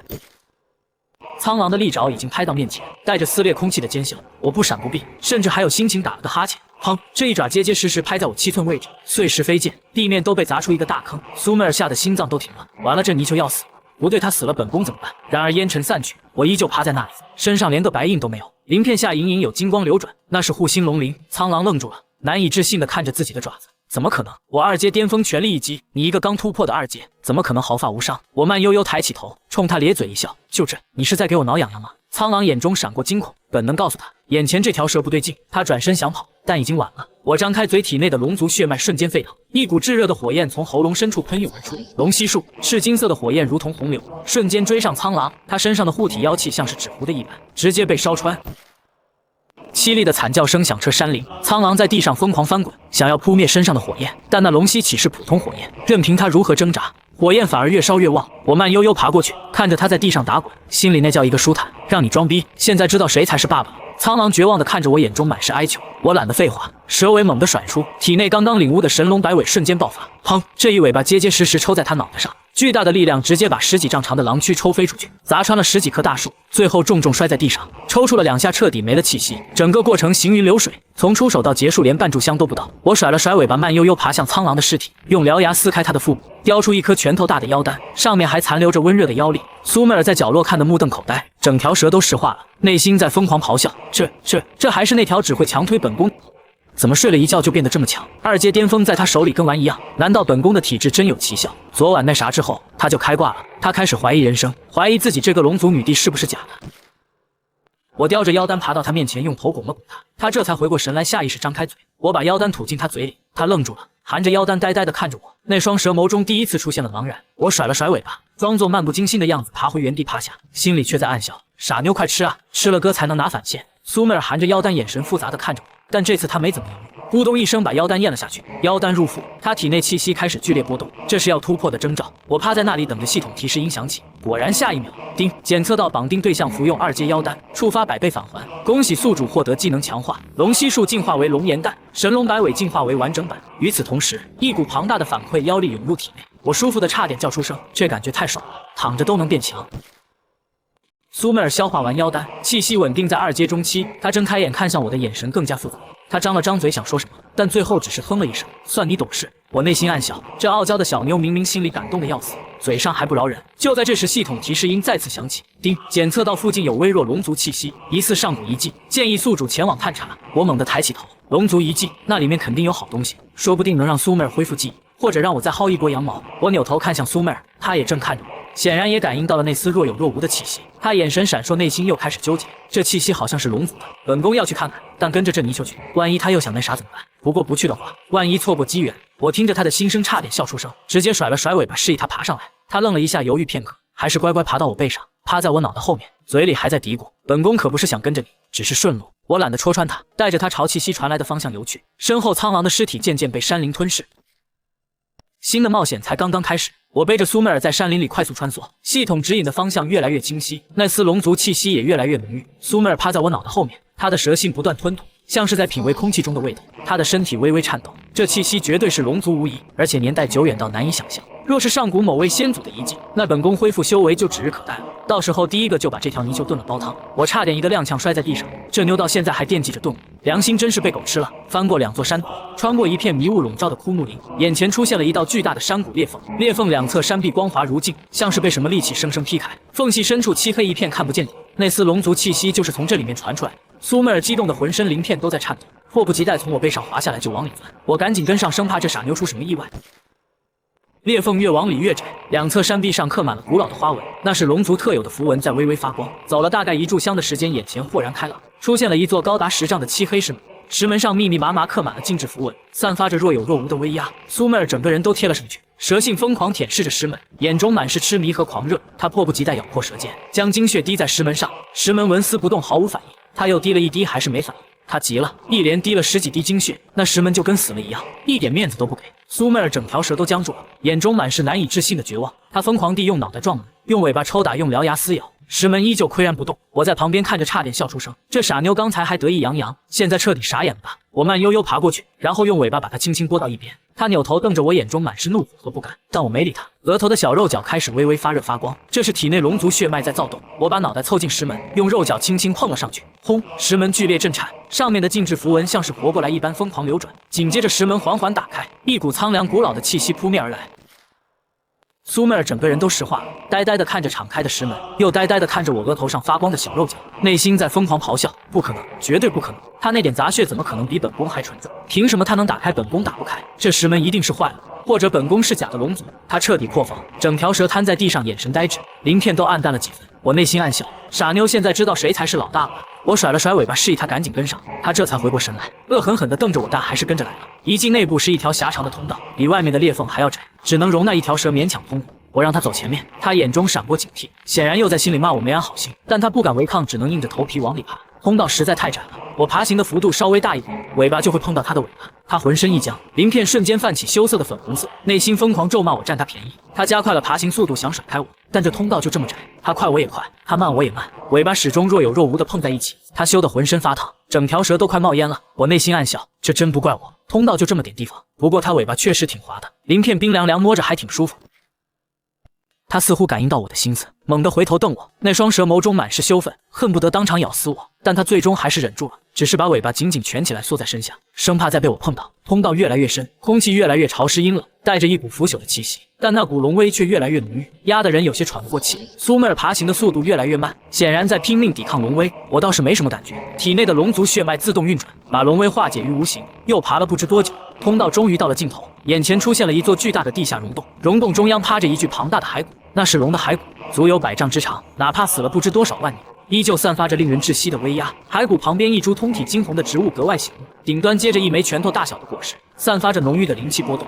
苍狼的利爪已经拍到面前，带着撕裂空气的尖笑，我不闪不避，甚至还有心情打了个哈欠。砰！这一爪结结实实拍在我7寸位置，碎石飞溅，地面都被砸出一个大坑。苏妹儿吓得心脏都停了，完了，这泥鳅要死！不对，他死了，本宫怎么办？然而烟尘散去，我依旧趴在那里，身上连个白印都没有，鳞片下隐隐有金光流转，那是护心龙鳞。苍狼愣住了，难以置信地看着自己的爪子。怎么可能？我2阶巅峰全力一击，你一个刚突破的2阶，怎么可能毫发无伤？我慢悠悠抬起头，冲他咧嘴一笑，就这，你是在给我挠痒痒吗？苍狼眼中闪过惊恐，本能告诉他，眼前这条蛇不对劲。他转身想跑，但已经晚了。我张开嘴，体内的龙族血脉瞬间沸腾，一股炙热的火焰从喉咙深处喷涌而出。龙息术，赤金色的火焰如同洪流，瞬间追上苍狼。他身上的护体妖气像是纸糊的一般，直接被烧穿。凄厉的惨叫声响彻山林，苍狼在地上疯狂翻滚，想要扑灭身上的火焰，但那龙息岂是普通火焰？任凭他如何挣扎，火焰反而越烧越旺。我慢悠悠爬过去，看着他在地上打滚，心里那叫一个舒坦。让你装逼，现在知道谁才是爸爸了。苍狼绝望地看着我，眼中满是哀求。我懒得废话，蛇尾猛地甩出，体内刚刚领悟的神龙摆尾瞬间爆发。砰！这一尾巴结结实实抽在他脑袋上，巨大的力量直接把10几丈长的狼躯抽飞出去，砸穿了10几棵大树，最后重重摔在地上，抽搐了2下，彻底没了气息。整个过程行云流水，从出手到结束连半炷香都不到。我甩了甩尾巴，慢悠悠爬向苍狼的尸体，用獠牙撕开他的腹部，叼出一颗拳头大的妖丹，上面还残留着温热的妖力。苏妹儿在角落看得目瞪口呆，整条蛇都石化了，内心在疯狂咆哮：这还是那条只会强推本宫？怎么睡了一觉就变得这么强？2阶巅峰在他手里跟玩一样，难道本宫的体质真有奇效？昨晚那啥之后，他就开挂了，他开始怀疑人生，怀疑自己这个龙族女帝是不是假的。我叼着妖丹爬到他面前，用头拱了拱他，他这才回过神来，下意识张开嘴，我把妖丹吐进他嘴里，他愣住了，含着妖丹呆呆地看着我，那双蛇眸中第一次出现了茫然。我甩了甩尾巴，装作漫不经心的样子爬回原地趴下，心里却在暗笑，傻妞快吃啊，吃了哥才能拿返现。苏妹儿含着妖丹，眼神复杂地看着我，但这次她没怎么犹豫，咕咚一声把妖丹咽了下去。妖丹入腹，她体内气息开始剧烈波动，这是要突破的征兆。我趴在那里等着系统提示音响起，果然下一秒，叮，检测到绑定对象服用2阶妖丹，触发100倍返还。恭喜宿主获得技能强化，龙息术进化为龙岩弹，神龙摆尾进化为完整版。与此同时，一股庞大的反馈妖力涌入体内，我舒服的差点叫出声，这感觉太爽了，躺着都能变强。苏妹儿消化完妖丹，气息稳定在2阶中期。她睁开眼看向我的眼神更加复杂。她张了张嘴想说什么，但最后只是哼了一声，算你懂事。我内心暗笑，这傲娇的小妞明明心里感动的要死，嘴上还不饶人。就在这时，系统提示音再次响起，叮，检测到附近有微弱龙族气息，疑似上古遗迹，建议宿主前往探查。我猛地抬起头，龙族遗迹，那里面肯定有好东西，说不定能让苏妹儿恢复记忆，或者让我再薅一波羊毛。我扭头看向苏妹儿，她也正看着我，显然也感应到了那丝若有若无的气息。她眼神闪烁，内心又开始纠结，这气息好像是龙族的，本宫要去看看，但跟着这泥鳅去，万一他又想那啥怎么办？不过不去的话，万一错过机缘。我听着他的心声，差点笑出声，直接甩了甩尾巴，示意他爬上来。他愣了一下，犹豫片刻，还是乖乖爬到我背上，趴在我脑袋后面，嘴里还在嘀咕：本宫可不是想跟着你，只是顺路。我懒得戳穿他，带着他朝气息传来的方向游去。身后苍狼的尸体渐渐被山林吞噬。新的冒险才刚刚开始，我背着苏妹儿在山林里快速穿梭，系统指引的方向越来越清晰，那丝龙族气息也越来越浓郁。苏妹儿趴在我脑袋后面，她的蛇信不断吞吐，像是在品味空气中的味道。她的身体微微颤抖，这气息绝对是龙族无疑，而且年代久远到难以想象。若是上古某位先祖的遗迹，那本宫恢复修为就指日可待了。到时候第一个就把这条泥鳅炖了煲汤。我差点一个踉跄摔在地上，这妞到现在还惦记着炖我，良心真是被狗吃了。翻过2座山头，穿过一片迷雾笼罩的枯木林，眼前出现了一道巨大的山谷裂缝，裂缝两侧山壁光滑如镜，像是被什么利器生生劈开，缝隙深处漆黑一片，看不见底。那丝龙族气息就是从这里面传出来的。苏妹儿激动的浑身鳞片都在颤抖，迫不及待从我背上滑下来就往里钻，我赶紧跟上，生怕这傻妞出什么意外。裂缝越往里越窄，两侧山壁上刻满了古老的花纹，那是龙族特有的符文，在微微发光。走了大概1炷香的时间，眼前豁然开朗，出现了一座高达10丈的漆黑石门。石门上密密麻麻刻满了禁制符文，散发着若有若无的威压。苏妹儿整个人都贴了上去，蛇性疯狂舔舐着石门，眼中满是痴迷和狂热。他迫不及待咬破舌尖，将精血滴在石门上。石门纹丝不动，毫无反应。他又滴了一滴，还是没反应。他急了，一连滴了10几滴精血，那石门就跟死了一样，一点面子都不给。苏妹儿整条舌都僵住了，眼中满是难以置信的绝望。她疯狂地用脑袋撞门，用尾巴抽打，用獠牙撕咬。石门依旧岿然不动，我在旁边看着差点笑出声。这傻妞刚才还得意洋洋，现在彻底傻眼了吧？我慢悠悠爬过去，然后用尾巴把它轻轻拨到一边。他扭头瞪着我，眼中满是怒火和不甘，但我没理他。额头的小肉角开始微微发热发光，这是体内龙族血脉在躁动。我把脑袋凑近石门，用肉角轻轻碰了上去，轰！石门剧烈震颤，上面的禁制符文像是活过来一般疯狂流转。紧接着石门缓缓打开，一股苍凉古老的气息扑面而来。苏妹儿整个人都石化了，呆呆地看着敞开的石门，又呆呆地看着我额头上发光的小肉角，内心在疯狂咆哮：不可能，绝对不可能！他那点杂血怎么可能比本宫还纯正？凭什么他能打开，本宫打不开？这石门一定是坏了，或者本宫是假的龙族。他彻底破防，整条蛇瘫在地上，眼神呆滞，鳞片都暗淡了几分。我内心暗笑，傻妞现在知道谁才是老大了。我甩了甩尾巴，示意他赶紧跟上，他这才回过神来，恶狠狠地瞪着我，但还是跟着来了。一进内部是一条狭长的通道，比外面的裂缝还要窄，只能容纳一条蛇勉强通过。我让他走前面，他眼中闪过警惕，显然又在心里骂我没安好心，但他不敢违抗，只能硬着头皮往里爬。通道实在太窄了，我爬行的幅度稍微大一点，尾巴就会碰到他的尾巴。他浑身一僵，鳞片瞬间泛起羞涩的粉红色，内心疯狂咒骂我占他便宜。他加快了爬行速度，想甩开我，但这通道就这么窄，他快我也快，他慢我也慢，尾巴始终若有若无的碰在一起。他羞得浑身发烫，整条蛇都快冒烟了。我内心暗笑，这真不怪我，通道就这么点地方。不过他尾巴确实挺滑的，鳞片冰凉凉，摸着还挺舒服。他似乎感应到我的心思，猛地回头瞪我，那双蛇眸中满是羞愤，恨不得当场咬死我。但他最终还是忍住了，只是把尾巴紧紧蜷起来，缩在身下，生怕再被我碰到。通道越来越深，空气越来越潮湿阴冷，带着一股腐朽的气息，但那股龙威却越来越浓郁，压得人有些喘不过气。苏妹儿爬行的速度越来越慢，显然在拼命抵抗龙威。我倒是没什么感觉，体内的龙族血脉自动运转，把龙威化解于无形。又爬了不知多久，通道终于到了尽头，眼前出现了一座巨大的地下溶洞，溶洞中央趴着一具庞大的骸骨，那是龙的骸骨，足有100丈之长，哪怕死了不知多少万年，依旧散发着令人窒息的威压。骸骨旁边一株通体金红的植物格外醒目，顶端接着一枚拳头大小的果实，散发着浓郁的灵气波动。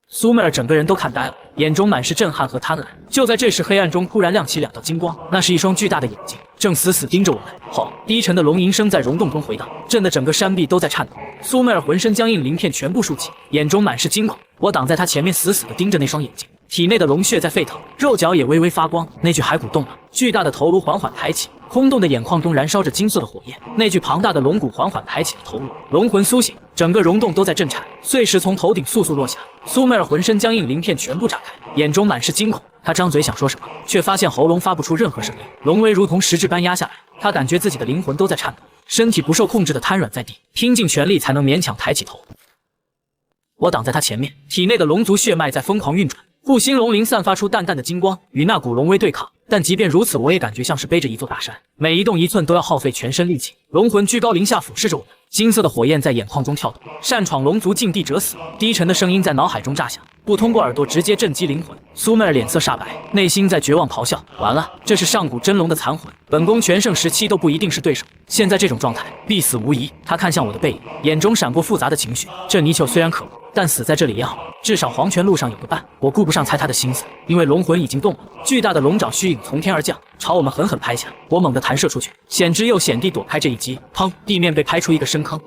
苏妹儿整个人都看呆了，眼中满是震撼和贪婪。就在这时，黑暗中突然亮起2道金光，那是一双巨大的眼睛，正死死盯着我们。吼！低沉的龙吟声在溶洞中回荡，震得整个山壁都在颤抖。苏妹儿浑身僵硬，鳞片全部竖起，眼中满是惊恐。我挡在她前面，死死地盯着那双眼睛，体内的龙血在沸腾，肉角也微微发光。那具骸骨动了，巨大的头颅缓缓抬起，空洞的眼眶中燃烧着金色的火焰。那具庞大的龙骨缓缓抬起了头颅，龙魂苏醒，整个溶洞都在震颤，碎石从头顶簌簌落下。苏妹儿浑身僵硬，鳞片全部炸开，眼中满是惊恐。她张嘴想说什么，却发现喉咙发不出任何声音，龙威如同实质般压下来。她感觉自己的灵魂都在颤抖，身体不受控制的瘫软在地，拼尽全力才能勉强抬起头。我挡在她前面，体内的龙族血脉在疯狂运转，护心龙鳞散发出淡淡的金光，与那股龙威对抗。但即便如此，我也感觉像是背着一座大山，每一动一寸都要耗费全身力气。龙魂居高临下俯视着我们，金色的火焰在眼眶中跳动。擅闯龙族，尽地者死。低沉的声音在脑海中炸响，不通过耳朵直接震击灵魂。苏妹儿脸色煞白，内心在绝望咆哮：完了，这是上古真龙的残魂，本宫全盛时期都不一定是对手，现在这种状态必死无疑。他看向我的背影，眼中闪过复杂的情绪。这泥鳅虽然可恶，但死在这里也好，至少黄泉路上有个伴。我顾不上猜他的心思，因为龙魂已经动了，巨大的龙爪虚影从天而降，朝我们狠狠拍下。我猛地弹射出去，险之又险地躲开这一击，砰！地面被拍出一个深坑。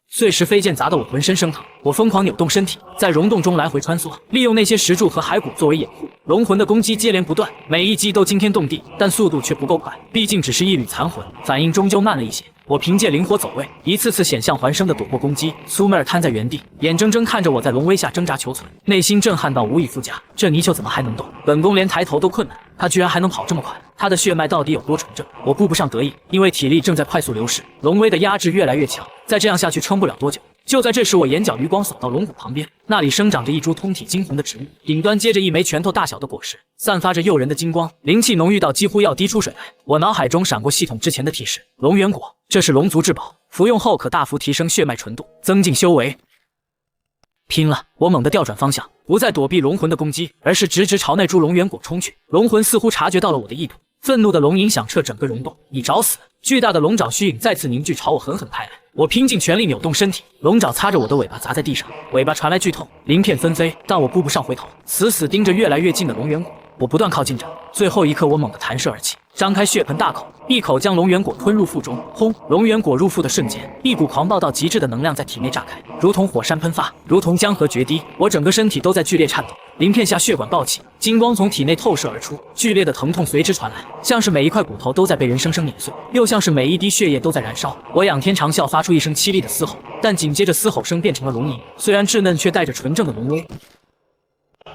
碎石飞溅砸得我浑身生疼，我疯狂扭动身体，在溶洞中来回穿梭，利用那些石柱和骸骨作为掩护。龙魂的攻击接连不断，每一击都惊天动地，但速度却不够快，毕竟只是一缕残魂，反应终究慢了一些。我凭借灵活走位，一次次险象环生的躲过攻击。苏妹儿瘫在原地，眼睁睁看着我在龙威下挣扎求存，内心震撼到无以复加。这泥鳅怎么还能动？本宫连抬头都困难，他居然还能跑这么快，他的血脉到底有多纯正？我顾不上得意，因为体力正在快速流失，龙威的压制越来越强，再这样下去撑不了多久。就在这时，我眼角余光扫到龙骨旁边，那里生长着一株通体金红的植物，顶端接着一枚拳头大小的果实，散发着诱人的金光，灵气浓郁到几乎要滴出水来。我脑海中闪过系统之前的提示：龙元果，这是龙族至宝，服用后可大幅提升血脉纯度，增进修为。拼了！我猛地调转方向，不再躲避龙魂的攻击，而是直直朝那株龙元果冲去。龙魂似乎察觉到了我的意图，愤怒的龙吟响彻整个溶洞，你找死！巨大的龙爪虚影再次凝聚，朝我狠狠拍来。我拼尽全力扭动身体，龙爪擦着我的尾巴砸在地上，尾巴传来剧痛，鳞片纷飞，但我顾不上回头，死死盯着越来越近的龙元果。我不断靠近着，最后一刻，我猛地弹射而起，张开血盆大口，一口将龙元果吞入腹中。轰！龙元果入腹的瞬间，一股狂暴到极致的能量在体内炸开，如同火山喷发，如同江河决堤。我整个身体都在剧烈颤抖，鳞片下血管暴起，金光从体内透射而出，剧烈的疼痛随之传来，像是每一块骨头都在被人生生碾碎，又像是每一滴血液都在燃烧。我仰天长啸，发出一声凄厉的嘶吼，但紧接着嘶吼声变成了龙吟，虽然稚嫩，却带着纯正的龙威。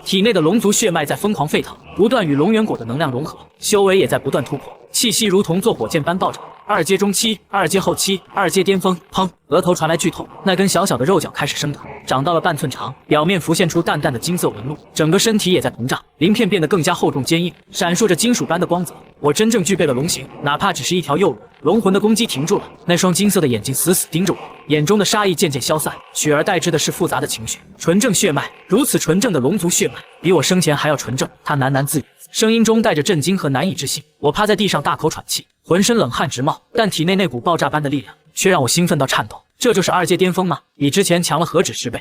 体内的龙族血脉在疯狂沸腾，不断与龙元果的能量融合，修为也在不断突破，气息如同坐火箭般暴涨。二阶中期，二阶后期，二阶巅峰。砰！额头传来剧痛，那根小小的肉角开始生长，长到了半寸长，表面浮现出淡淡的金色纹路，整个身体也在膨胀，鳞片变得更加厚重坚硬，闪烁着金属般的光泽。我真正具备了龙形，哪怕只是一条幼乳。龙魂的攻击停住了，那双金色的眼睛死死盯着我，眼中的杀意渐渐消散，取而代之的是复杂的情绪。纯正血脉，如此纯正的龙族血脉，比我生前还要纯正。他喃喃自语，声音中带着震惊和难以置信。我趴在地上大口喘气，浑身冷汗直冒，但体内那股爆炸般的力量却让我兴奋到颤抖。这就是二阶巅峰吗？比之前强了何止10倍。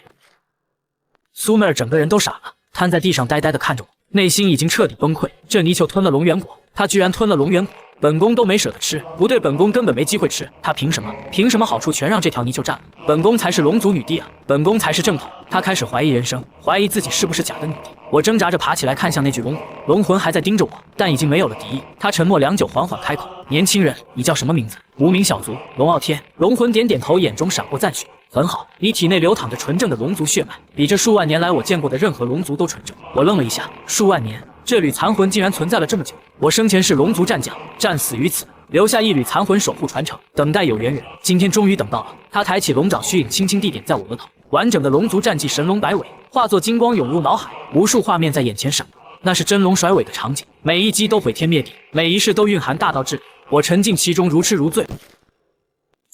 苏美尔整个人都傻了，瘫在地上呆呆地看着我，内心已经彻底崩溃。这泥鳅吞了龙元果，他居然吞了龙元果，本宫都没舍得吃，不对，本宫根本没机会吃，他凭什么？凭什么好处全让这条泥鳅占了？本宫才是龙族女帝啊，本宫才是正统。他开始怀疑人生，怀疑自己是不是假的女帝。我挣扎着爬起来，看向那具龙骨，龙魂还在盯着我，但已经没有了敌意。他沉默良久，缓缓开口：“年轻人，你叫什么名字？”“无名小卒，龙傲天。”龙魂点点头，眼中闪过赞许。很好，你体内流淌着纯正的龙族血脉，比这数万年来我见过的任何龙族都纯正。我愣了一下，数万年，这缕残魂竟然存在了这么久。我生前是龙族战将，战死于此，留下一缕残魂守护传承，等待有缘人。今天终于等到了。他抬起龙爪虚影，轻轻地点在我额头，完整的龙族战绩神龙摆尾，化作金光涌入脑海，无数画面在眼前闪过。那是真龙甩尾的场景，每一击都毁天灭地，每一式都蕴含大道至理。我沉浸其中，如痴如醉。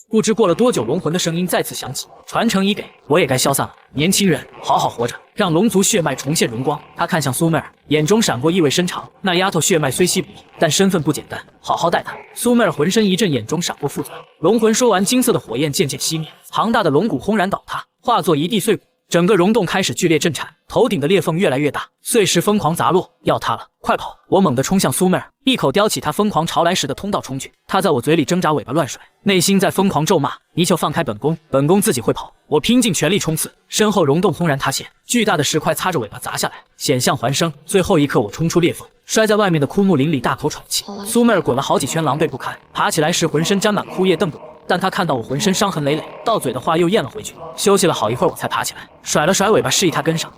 不知过了多久，龙魂的声音再次响起：“传承已给，我也该消散了。年轻人，好好活着，让龙族血脉重现荣光。”他看向苏美尔，眼中闪过意味深长。那丫头血脉虽稀不易，但身份不简单，好好待她。苏美尔浑身一震，眼中闪过负责。龙魂说完，金色的火焰渐渐熄灭，庞大的龙骨轰然倒塌，化作一地碎骨。整个溶洞开始剧烈震颤，头顶的裂缝越来越大，碎石疯狂砸落，要塌了！快跑！我猛地冲向苏美尔，一口叼起他疯狂朝来时的通道冲去。他在我嘴里挣扎，尾巴乱甩，内心在疯狂咒骂：“泥鳅放开本宫，本宫自己会跑！”我拼尽全力冲刺，身后溶洞轰然塌陷，巨大的石块擦着尾巴砸下来，险象环生。最后一刻，我冲出裂缝，摔在外面的枯木林里，大口喘气。苏美尔滚了好几圈，狼狈不堪，爬起来时浑身沾满枯叶，瞪着我。但他看到我浑身伤痕累累，到嘴的话又咽了回去。休息了好一会儿，我才爬起来，甩了甩尾巴，示意他跟上。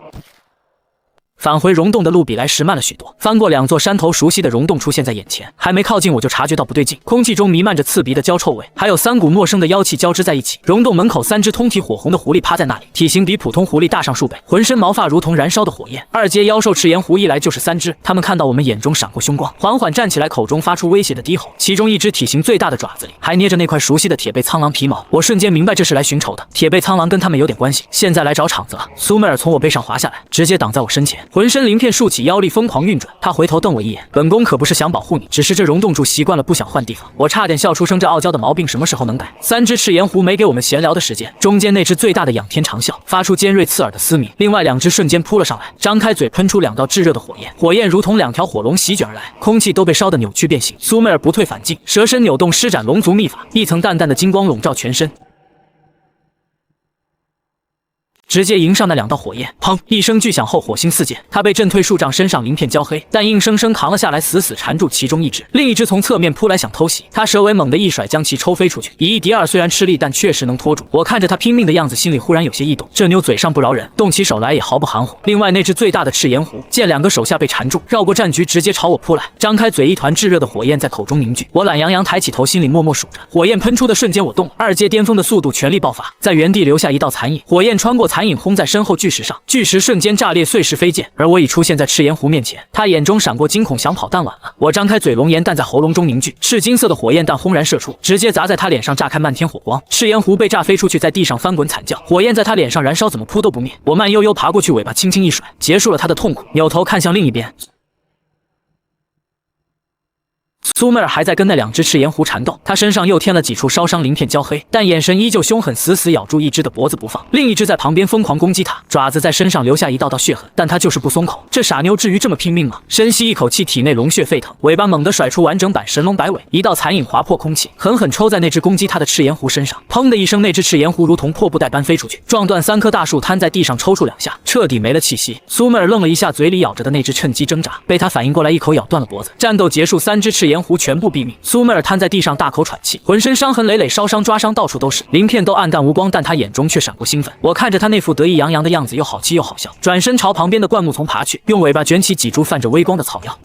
返回溶洞的路比来时慢了许多，翻过2座山头，熟悉的溶洞出现在眼前，还没靠近我就察觉到不对劲，空气中弥漫着刺鼻的焦臭味，还有3股陌生的妖气交织在一起。溶洞门口3只通体火红的狐狸趴在那里，体型比普通狐狸大上数倍，浑身毛发如同燃烧的火焰。2阶妖兽赤炎狐一来就是3只，他们看到我们眼中闪过凶光，缓缓站起来，口中发出威胁的低吼，其中一只体型最大的爪子里还捏着那块熟悉的铁背苍狼皮毛。我瞬间明白这是来寻仇的，铁背苍狼跟他们有点关系，现在来找场子了。苏美尔从我背上滑下来，直接挡在我身前，浑身鳞片竖起，妖力疯狂运转。他回头瞪我一眼：“本宫可不是想保护你，只是这溶洞住习惯了，不想换地方。”我差点笑出声，这傲娇的毛病什么时候能改？3只赤炎狐没给我们闲聊的时间，中间那只最大的仰天长啸，发出尖锐刺耳的嘶鸣，另外2只瞬间扑了上来，张开嘴喷出2道炙热的火焰，火焰如同2条火龙席卷而来，空气都被烧得扭曲变形。苏美尔不退反进，蛇身扭动，施展龙族秘法，一层淡淡的金光笼罩全身，直接迎上那2道火焰。砰！一声巨响后，火星四溅，他被震退数丈，身上鳞片焦黑，但硬生生扛了下来，死死缠住其中一只。另一只从侧面扑来想偷袭，他蛇尾猛地一甩，将其抽飞出去。以1敌2虽然吃力，但确实能拖住。我看着他拼命的样子，心里忽然有些异动。这妞嘴上不饶人，动起手来也毫不含糊。另外那只最大的赤炎狐见2个手下被缠住，绕过战局，直接朝我扑来，张开嘴，一团炙热的火焰在口中凝聚。我懒洋洋抬起头，心里默默数着。火焰喷出的瞬间，我动了，2阶巅峰的速度全力爆发，在原地留下一道残影。火焰穿过残影，轰在身后巨石上，巨石瞬间炸裂，碎石飞溅，而我已出现在赤炎狐面前。他眼中闪过惊恐，想跑但晚了。我张开嘴，龙炎弹在喉咙中凝聚，赤金色的火焰弹轰然射出，直接砸在他脸上，炸开漫天火光。赤炎狐被炸飞出去，在地上翻滚惨叫，火焰在他脸上燃烧，怎么扑都不灭。我慢悠悠爬过去，尾巴轻轻一甩，结束了他的痛苦，扭头看向另一边。苏妹儿还在跟那两只赤炎狐缠斗，她身上又添了几处烧伤鳞片焦黑，但眼神依旧凶狠，死死咬住一只的脖子不放，另一只在旁边疯狂攻击她，爪子在身上留下一道道血痕，但她就是不松口。这傻妞至于这么拼命吗？深吸一口气，体内龙血沸腾，尾巴猛地甩出完整版神龙摆尾，一道残影划破空气，狠狠抽在那只攻击她的赤炎狐身上。砰的一声，那只赤炎狐如同破布袋般飞出去，撞断3棵大树，瘫在地上抽搐2下，彻底没了气息。苏妹儿愣了一下，嘴里咬着的那只趁机挣扎，被她反应过来，一口咬断了脖子。战斗结束，3只赤炎狐全部毙命。苏妹儿瘫在地上大口喘气，浑身伤痕累累，烧伤抓伤到处都是，鳞片都暗淡无光，但她眼中却闪过兴奋。我看着她那副得意洋洋的样子，又好气又好笑，转身朝旁边的灌木丛爬去，用尾巴卷起几株泛着微光的草药。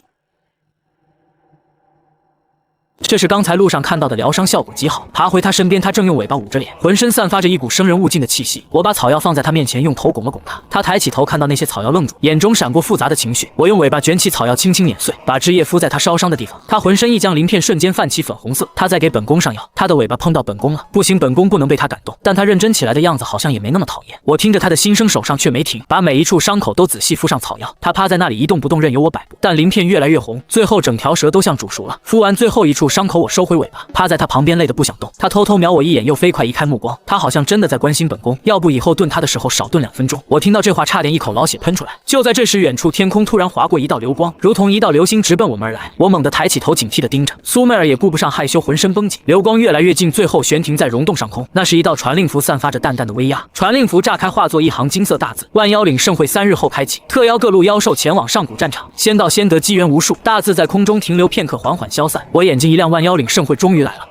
这是刚才路上看到的，疗伤效果极好。爬回他身边，他正用尾巴捂着脸，浑身散发着一股生人勿近的气息。我把草药放在他面前，用头拱了拱他。他抬起头，看到那些草药，愣住，眼中闪过复杂的情绪。我用尾巴卷起草药，轻轻碾碎，把汁液敷在他烧伤的地方。他浑身一僵，鳞片瞬间泛起粉红色。他在给本宫上药，他的尾巴碰到本宫了，不行，本宫不能被他感动。但他认真起来的样子好像也没那么讨厌。我听着他的心声，手上却没停，把每一处伤口都仔细敷上草药。他趴在那里一动不动，任由我摆布，但鳞片越来越红，最后整条蛇都像煮熟了。敷完最后一处伤口，我收回尾巴，趴在他旁边，累得不想动。他偷偷瞄我一眼，又飞快移开目光。他好像真的在关心本宫，要不以后炖他的时候少炖2分钟。我听到这话，差点一口老血喷出来。就在这时，远处天空突然划过一道流光，如同一道流星直奔我们而来。我猛地抬起头，警惕地盯着。苏妹儿也顾不上害羞，浑身绷紧。流光越来越近，最后悬停在溶洞上空。那是一道传令符，散发着淡淡的威压。传令符炸开，化作一行金色大字：万妖岭盛会3日后开启，特邀各路妖兽前往上古战场，先到先得，机缘无数。大字在空中停留片刻，缓缓消散。我眼睛一亮，万妖岭盛会终于来了。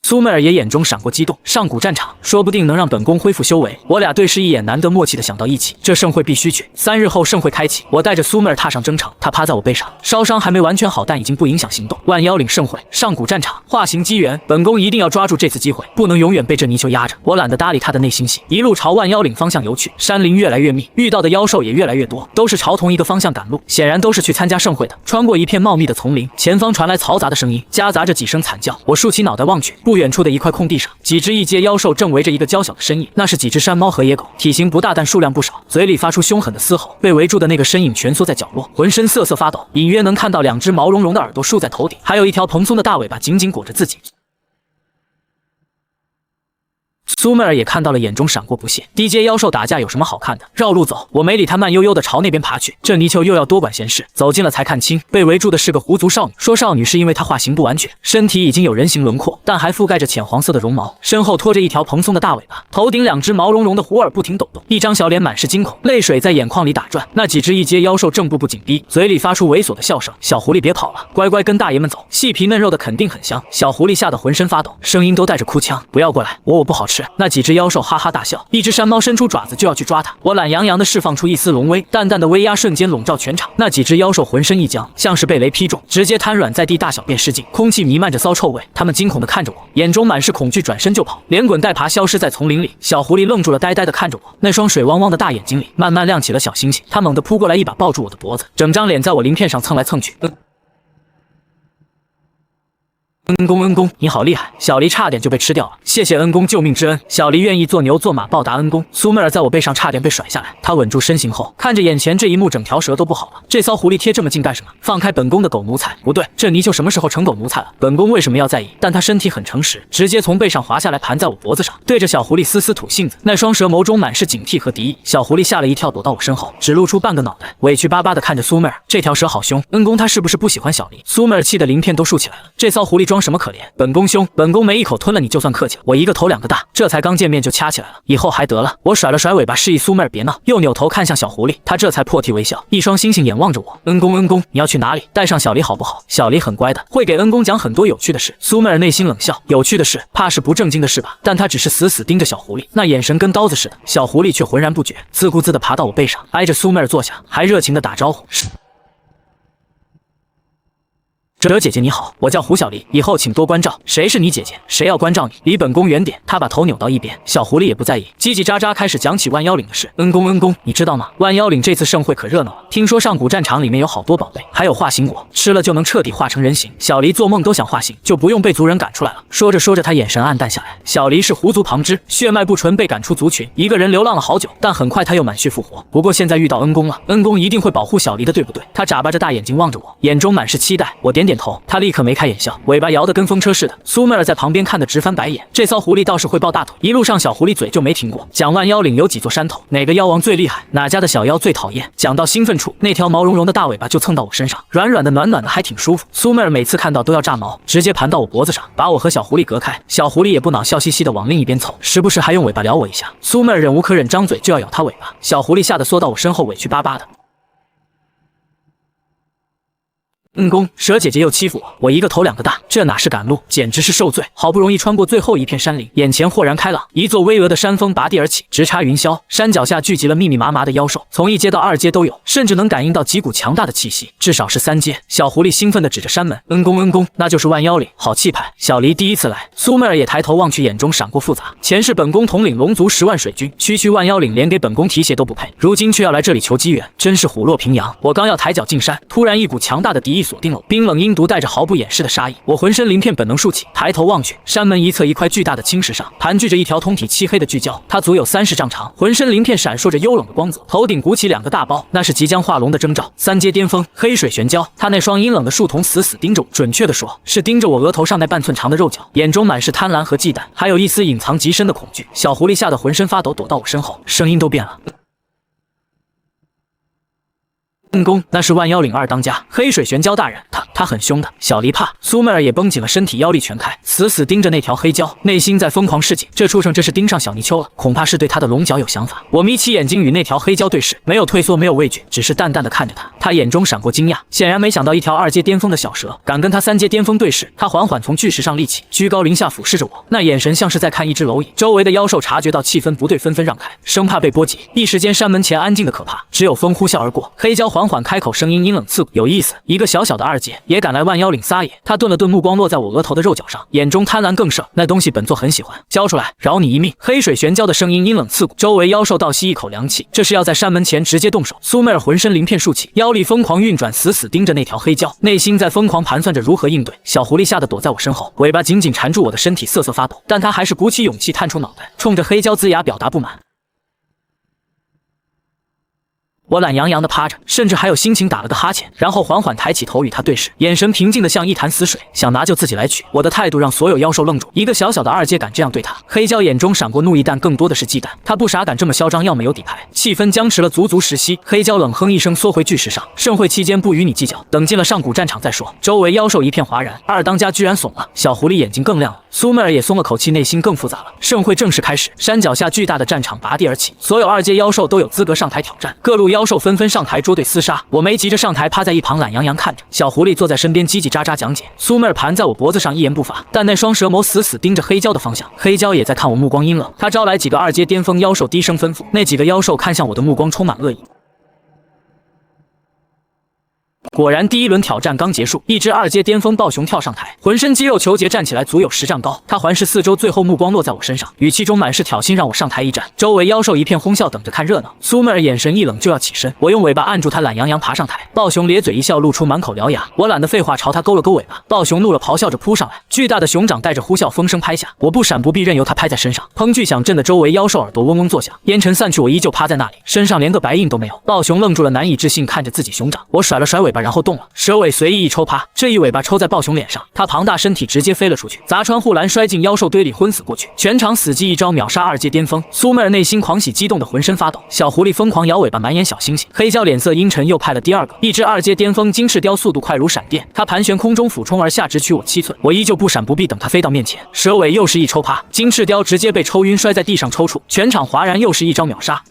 苏妹儿也眼中闪过激动，上古战场说不定能让本宫恢复修为。我俩对视一眼，难得默契的想到一起，这盛会必须去。3日后盛会开启，我带着苏妹儿踏上征程。她趴在我背上，烧伤还没完全好，但已经不影响行动。万妖岭盛会，上古战场，化形机缘，本宫一定要抓住这次机会，不能永远被这泥鳅压着。我懒得搭理她的内心戏，一路朝万妖岭方向游去。山林越来越密，遇到的妖兽也越来越多，都是朝同一个方向赶路，显然都是去参加盛会的。穿过一片茂密的丛林，前方传来嘈杂的声音，夹杂着几声惨叫。我竖起脑袋望去，不远处的一块空地上，几只异阶妖兽正围着一个娇小的身影，那是几只山猫和野狗，体型不大，但数量不少，嘴里发出凶狠的嘶吼。被围住的那个身影蜷缩在角落，浑身瑟瑟发抖，隐约能看到2只毛茸茸的耳朵竖在头顶，还有一条蓬松的大尾巴紧紧裹着自己。苏妹儿也看到了，眼中闪过不屑。低阶妖兽打架有什么好看的？绕路走。我没理他，慢悠悠的朝那边爬去。这泥鳅又要多管闲事。走近了才看清，被围住的是个狐族少女。说少女是因为她化形不完全，身体已经有人形轮廓，但还覆盖着浅黄色的绒毛，身后拖着一条蓬松的大尾巴，头顶2只毛茸茸的狐耳不停抖动，一张小脸满是惊恐，泪水在眼眶里打转。那几只异阶妖兽正步步紧逼，嘴里发出猥琐的笑声。小狐狸别跑了，乖乖跟大爷们走，细皮嫩肉的肯定很香。小狐狸吓得浑身发抖，声音都带着哭腔，不要过来，我不好吃。那几只妖兽哈哈大笑，一只山猫伸出爪子就要去抓它。我懒洋洋地释放出一丝龙威，淡淡的威压瞬间笼罩全场。那几只妖兽浑身一僵，像是被雷劈中，直接瘫软在地，大小便失禁，空气弥漫着骚臭味。他们惊恐地看着我，眼中满是恐惧，转身就跑，连滚带爬消失在丛林里。小狐狸愣住了，呆呆地看着我，那双水汪汪的大眼睛里慢慢亮起了小星星。它猛地扑过来，一把抱住我的脖子，整张脸在我鳞片上蹭来蹭去。恩公，你好厉害！小黎差点就被吃掉了，谢谢恩公救命之恩。小黎愿意做牛做马报答恩公。苏妹儿在我背上差点被甩下来，她稳住身形后，看着眼前这一幕，整条蛇都不好了。这骚狐狸贴这么近干什么？放开本宫的狗奴才！不对，这泥鳅什么时候成狗奴才了？本宫为什么要在意？但他身体很诚实，直接从背上滑下来，盘在我脖子上，对着小狐狸嘶嘶吐信子。那双蛇眸中满是警惕和敌意。小狐狸吓了一跳，躲到我身后，只露出半个脑袋，委屈巴巴地看着苏妹儿。这条蛇好凶，恩公他是不是不喜欢小黎？苏妹儿气得鳞片都竖起来了。这骚狐狸装什么可怜？本宫凶，本宫没一口吞了你就算客气了。我一个头2个大，这才刚见面就掐起来了，以后还得了。我甩了甩尾巴，示意苏妹儿别闹，又扭头看向小狐狸，他这才破涕为笑，一双星星眼望着我。恩公，你要去哪里？带上小黎好不好？小黎很乖的，会给恩公讲很多有趣的事。苏妹儿内心冷笑，有趣的事，怕是不正经的事吧？但她只是死死盯着小狐狸，那眼神跟刀子似的。小狐狸却浑然不觉，自顾自地爬到我背上，挨着苏妹儿坐下，还热情地打招呼。哲姐姐你好，我叫胡小黎，以后请多关照。谁是你姐姐？谁要关照你？离本宫远点！他把头扭到一边，小狐狸也不在意，叽叽喳喳开始讲起万妖岭的事。恩公，你知道吗？万妖岭这次盛会可热闹了，听说上古战场里面有好多宝贝，还有化形果，吃了就能彻底化成人形。小黎做梦都想化形，就不用被族人赶出来了。说着说着，他眼神暗淡下来。小黎是狐族旁支，血脉不纯，被赶出族群，一个人流浪了好久，但很快他又满血复活。不过现在遇到恩公了，恩公一定会保护小黎的，对不对？他眨巴着大眼睛望着我，眼中满是期待。我点点头，他立刻眉开眼笑，尾巴摇得跟风车似的。苏妹儿在旁边看得直翻白眼，这骚狐狸倒是会抱大腿。一路上小狐狸嘴就没停过，讲万妖岭有几座山头，哪个妖王最厉害，哪家的小妖最讨厌。讲到兴奋处，那条毛茸茸的大尾巴就蹭到我身上，软软的暖暖的，还挺舒服。苏妹儿每次看到都要炸毛，直接盘到我脖子上，把我和小狐狸隔开。小狐狸也不恼，笑嘻嘻的往另一边凑，时不时还用尾巴撩我一下。苏妹儿忍无可忍，张嘴就要咬它尾巴，小狐狸吓得缩到我身后，委屈巴巴的。恩公，蛇姐姐又欺负我，我一个头两个大，这哪是赶路，简直是受罪。好不容易穿过最后一片山林，眼前豁然开朗，一座巍峨的山峰拔地而起，直插云霄。山脚下聚集了密密麻麻的妖兽，从1阶到2阶都有，甚至能感应到几股强大的气息，至少是3阶。小狐狸兴奋地指着山门，恩公，那就是万妖岭，好气派。小黎第一次来，苏妹儿也抬头望去，眼中闪过复杂。前世本宫统领龙族10万水军，区万妖岭，连给本宫提鞋都不配，如今却要来这里求机缘，真是虎落平阳。我刚要抬脚进山，突然一股强大的敌意锁定了我，冰冷阴毒带着毫不掩饰的杀意，我浑身鳞片本能竖起，抬头望去，山门一侧一块巨大的青石上盘踞着一条通体漆黑的巨蛟，它足有30丈长，浑身鳞片闪烁着幽冷的光泽，头顶鼓起2个大包，那是即将化龙的征兆。3阶巅峰黑水玄蛟，它那双阴冷的树瞳死死盯着我，准确的说是盯着我额头上那半寸长的肉角，眼中满是贪婪和忌惮，还有一丝隐藏极深的恐惧。小狐狸吓得浑身发抖，躲到我身后，声音都变了。恩公，那是万妖岭2当家黑水玄蛟大人，他很凶的。小黎怕，苏妹儿也绷紧了身体，妖力全开，死死盯着那条黑蛟，内心在疯狂示警。这畜生这是盯上小泥鳅了，恐怕是对他的龙角有想法。我眯起眼睛与那条黑蛟对视，没有退缩，没有畏惧，只是淡淡的看着他。他眼中闪过惊讶，显然没想到一条2阶巅峰的小蛇敢跟他3阶巅峰对视。他缓缓从巨石上立起，居高临下俯视着我，那眼神像是在看一只蝼蚁。周围的妖兽察觉到气氛不对，纷纷让开，生怕被波及。一时间山门前安静的可怕，只有风呼啸而过。黑蛟缓缓开口，声音阴冷刺骨，有意思，一个小小的2阶也敢来万妖岭撒野。他顿了顿，目光落在我额头的肉角上，眼中贪婪更盛。那东西本座很喜欢，交出来，饶你一命。黑水玄蛟的声音阴冷刺骨，周围妖兽倒吸一口凉气，这是要在山门前直接动手。苏妹儿浑身鳞片竖起，妖力疯狂运转，死死盯着那条黑蛟，内心在疯狂盘算着如何应对。小狐狸吓得躲在我身后，尾巴紧紧缠住我的身体，瑟瑟发抖，但他还是鼓起勇气探出脑袋，冲着黑蛟龇牙表达不满。我懒洋洋地趴着，甚至还有心情打了个哈欠，然后缓缓抬起头与他对视，眼神平静得像一潭死水，想拿就自己来取。我的态度让所有妖兽愣住，一个小小的2阶敢这样对他。黑蛟眼中闪过怒意，但更多的是忌惮，他不傻敢这么嚣张，要么有底牌。气氛僵持了足足10息，黑蛟冷哼一声，缩回巨石上。盛会期间不与你计较，等进了上古战场再说。周围妖兽一片哗然，2当家居然怂了。小狐狸眼睛更亮了，苏妹儿也松了口气，内心更复杂了。盛会正式开始，山脚下巨大的战场拔地而起，所有2阶妖兽都有资格上台挑战，各路妖兽纷纷上台捉对厮杀。我没急着上台，趴在一旁懒洋洋看着。小狐狸坐在身边叽叽喳喳讲解，苏妹儿盘在我脖子上一言不发，但那双蛇眸死死盯着黑蛟的方向。黑蛟也在看我，目光阴冷。他招来几个2阶巅峰妖兽，低声吩咐。那几个妖兽看向我的目光充满恶意。果然，第1轮挑战刚结束，一只2阶巅峰暴熊跳上台，浑身肌肉球结站起来，足有10丈高。他环视四周，最后目光落在我身上，语气中满是挑衅，让我上台一战。周围妖兽一片哄笑，等着看热闹。苏妹儿眼神一冷，就要起身，我用尾巴按住他，懒洋洋爬上台。暴熊咧嘴一笑，露出满口獠牙。我懒得废话，朝他勾了勾尾巴。暴熊怒了，咆哮着扑上来，巨大的熊掌带着呼啸风声拍下，我不闪不避，任由他拍在身上。砰巨响震得周围妖兽耳朵嗡嗡作响，烟尘散去，我依旧趴在那里，身上连个白印都没有。暴熊愣住了，难以置信看着自己熊掌。我甩了甩尾巴，然后动了，蛇尾随意一抽，啪，这一尾巴抽在暴熊脸上，他庞大身体直接飞了出去，砸穿护栏，摔进妖兽堆里，昏死过去。全场死寂，一招秒杀2阶巅峰。苏妹儿内心狂喜，激动的浑身发抖。小狐狸疯狂摇尾巴，满眼小星星。黑蛟脸色阴沉，又派了第2个，一只2阶巅峰金翅雕，速度快如闪电。它盘旋空中，俯冲而下，直取我7寸。我依旧不闪不避，等它飞到面前，蛇尾又是一抽，啪，金翅雕直接被抽晕，摔在地上抽搐。全场哗然，又是一招秒杀。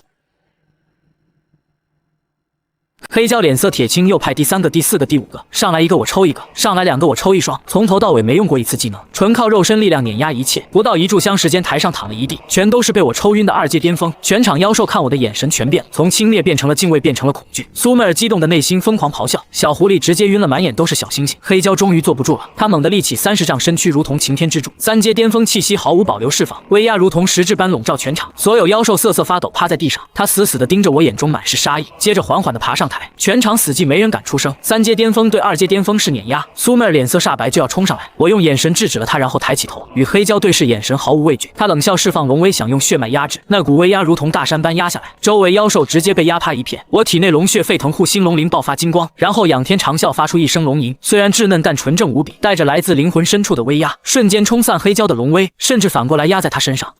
黑胶脸色铁青，又派第3个、第4个、第5个，上来一个我抽一个，上来2个我抽一双，从头到尾没用过一次技能，纯靠肉身力量碾压一切。不到1炷香时间，台上躺了一地，全都是被我抽晕的2阶巅峰。全场妖兽看我的眼神全变了，从轻蔑变成了敬畏，变成了恐惧。苏妹儿激动的内心疯狂咆哮，小狐狸直接晕了，满眼都是小星星。黑胶终于坐不住了，他猛地立起30丈身躯，如同擎天之柱，3阶巅峰气息毫无保留释放，威压如同实质般笼罩全场，所有妖兽瑟瑟发抖，趴在地上。他死死地盯着我，眼中满是杀意，接着缓缓地爬上台。全场死寂，没人敢出声。3阶巅峰对2阶巅峰是碾压，苏妹儿脸色煞白，就要冲上来。我用眼神制止了他，然后抬起头，与黑胶对视，眼神毫无畏惧。他冷笑，释放龙威，想用血脉压制。那股威压如同大山般压下来，周围妖兽直接被压趴一片。我体内龙血沸腾，护心龙鳞爆发金光，然后仰天长啸，发出一声龙吟。虽然稚嫩，但纯正无比，带着来自灵魂深处的威压，瞬间冲散黑胶的龙威，甚至反过来压在他身上。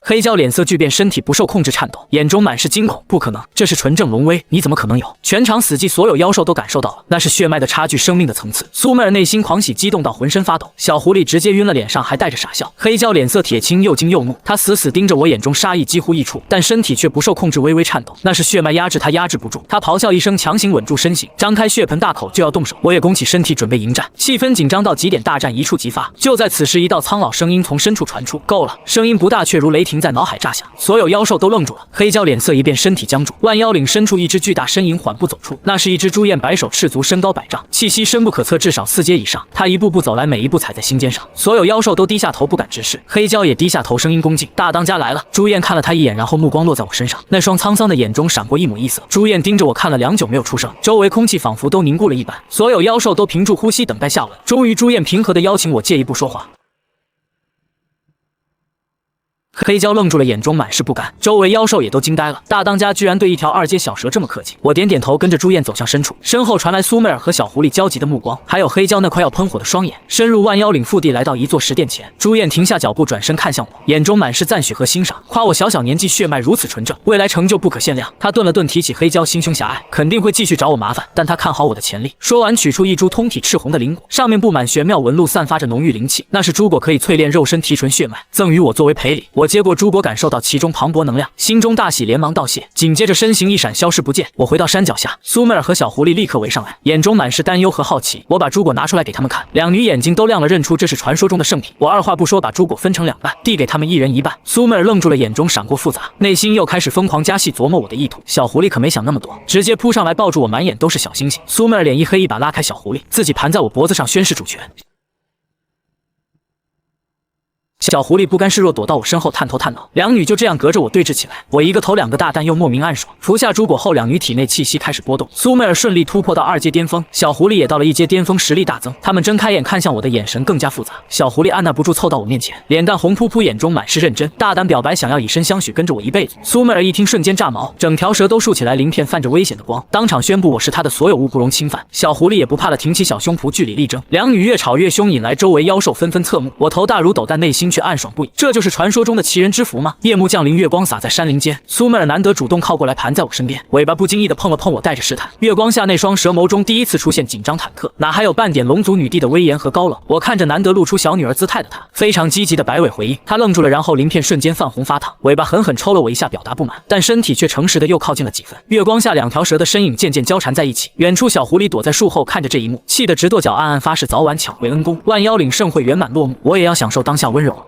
黑胶脸色巨变，身体不受控制颤抖，眼中满是惊恐。不可能，这是纯正龙威，你怎么可能有？全场死寂，所有妖兽都感受到了，那是血脉的差距，生命的层次。苏妹儿内心狂喜，激动到浑身发抖。小狐狸直接晕了，脸上还带着傻笑。黑胶脸色铁青，又惊又怒，他死死盯着我，眼中杀意几乎溢出，但身体却不受控制，微微颤抖。那是血脉压制，他压制不住。他咆哮一声，强行稳住身形，张开血盆大口就要动手。我也弓起身体准备迎战，气氛紧张到极点，大战一触即发。就在此时，一道苍老声音从深处传出：“够了！”声音不大，却如雷霆在脑海炸响。所有妖兽都愣住了，黑胶脸色一变，身体僵住。万妖岭深处，一只巨大身影缓步走出，那是一只朱燕，白手赤足，身高100丈，气息深不可测，至少4阶以上。他一步步走来，每一步踩在心尖上。所有妖兽都低下头，不敢直视。黑胶也低下头，声音恭敬：“大当家来了。”朱燕看了他一眼，然后目光落在我身上，那双沧桑的眼中闪过一抹异色。朱燕盯着我看了良久，没有出声，周围空气仿佛都凝固了一般。所有妖兽都屏住呼吸，等待下文。终于，朱燕平和地邀请我借一步说话。黑胶愣住了，眼中满是不甘，周围妖兽也都惊呆了。大当家居然对一条2阶小蛇这么客气。我点点头，跟着朱燕走向深处，身后传来苏妹儿和小狐狸焦急的目光，还有黑胶那快要喷火的双眼。深入万妖岭腹地，来到一座石殿前，朱燕停下脚步，转身看向我，眼中满是赞许和欣赏，夸我小小年纪血脉如此纯正，未来成就不可限量。他顿了顿，提起黑胶心胸狭隘，肯定会继续找我麻烦，但他看好我的潜力。说完，取出一株通体赤红的灵果，上面布满玄妙纹路，散发着浓郁灵气，那是珠果，可以淬炼肉身，提纯血脉，赠予我作为赔礼。我接过珠果，感受到其中磅礴能量，心中大喜，连忙道谢。紧接着身形一闪，消失不见。我回到山脚下，苏妹儿和小狐狸立刻围上来，眼中满是担忧和好奇。我把珠果拿出来给他们看，两女眼睛都亮了，认出这是传说中的圣品。我二话不说，把珠果分成2半，递给他们1人1半。苏妹儿愣住了，眼中闪过复杂，内心又开始疯狂加戏，琢磨我的意图。小狐狸可没想那么多，直接扑上来抱住我，满眼都是小星星。苏妹儿脸一黑，一把拉开小狐狸，自己盘在我脖子上宣示主权。小狐狸不甘示弱，躲到我身后探头探脑，两女就这样隔着我对峙起来。我一个头2个大，但又莫名暗爽。服下珠果后，两女体内气息开始波动。苏妹儿顺利突破到2阶巅峰，小狐狸也到了1阶巅峰，实力大增。他们睁开眼看向我的眼神更加复杂。小狐狸按捺不住凑到我面前，脸蛋红扑扑，眼中满是认真，大胆表白想要以身相许，跟着我一辈子。苏妹儿一听瞬间炸毛，整条蛇都竖起来，鳞片泛着危险的光，当场宣布我是她的所有物不容侵犯。小狐狸也不怕了，挺起小胸脯据理力争。两女越吵越凶，引来周围妖兽纷纷侧目。我头大如斗，但内心却暗爽不已。这就是传说中的奇人之福吗？夜幕降临，月光洒在山林间，苏妹儿难得主动靠过来，盘在我身边，尾巴不经意地碰了碰我，带着试探。月光下那双蛇眸中第一次出现紧张忐忑，哪还有半点龙族女帝的威严和高冷。我看着难得露出小女儿姿态的她，非常积极的摆尾回应。她愣住了，然后鳞片瞬间泛红发烫，尾巴狠狠抽了我一下，表达不满，但身体却诚实的又靠近了几分。月光下2条蛇的身影渐渐交缠在一起，远处小狐狸躲在树后看着这一幕，气得直跺脚，暗暗发誓早晚抢回恩公。万妖岭盛会圆满落幕，我也要享受当下温柔了。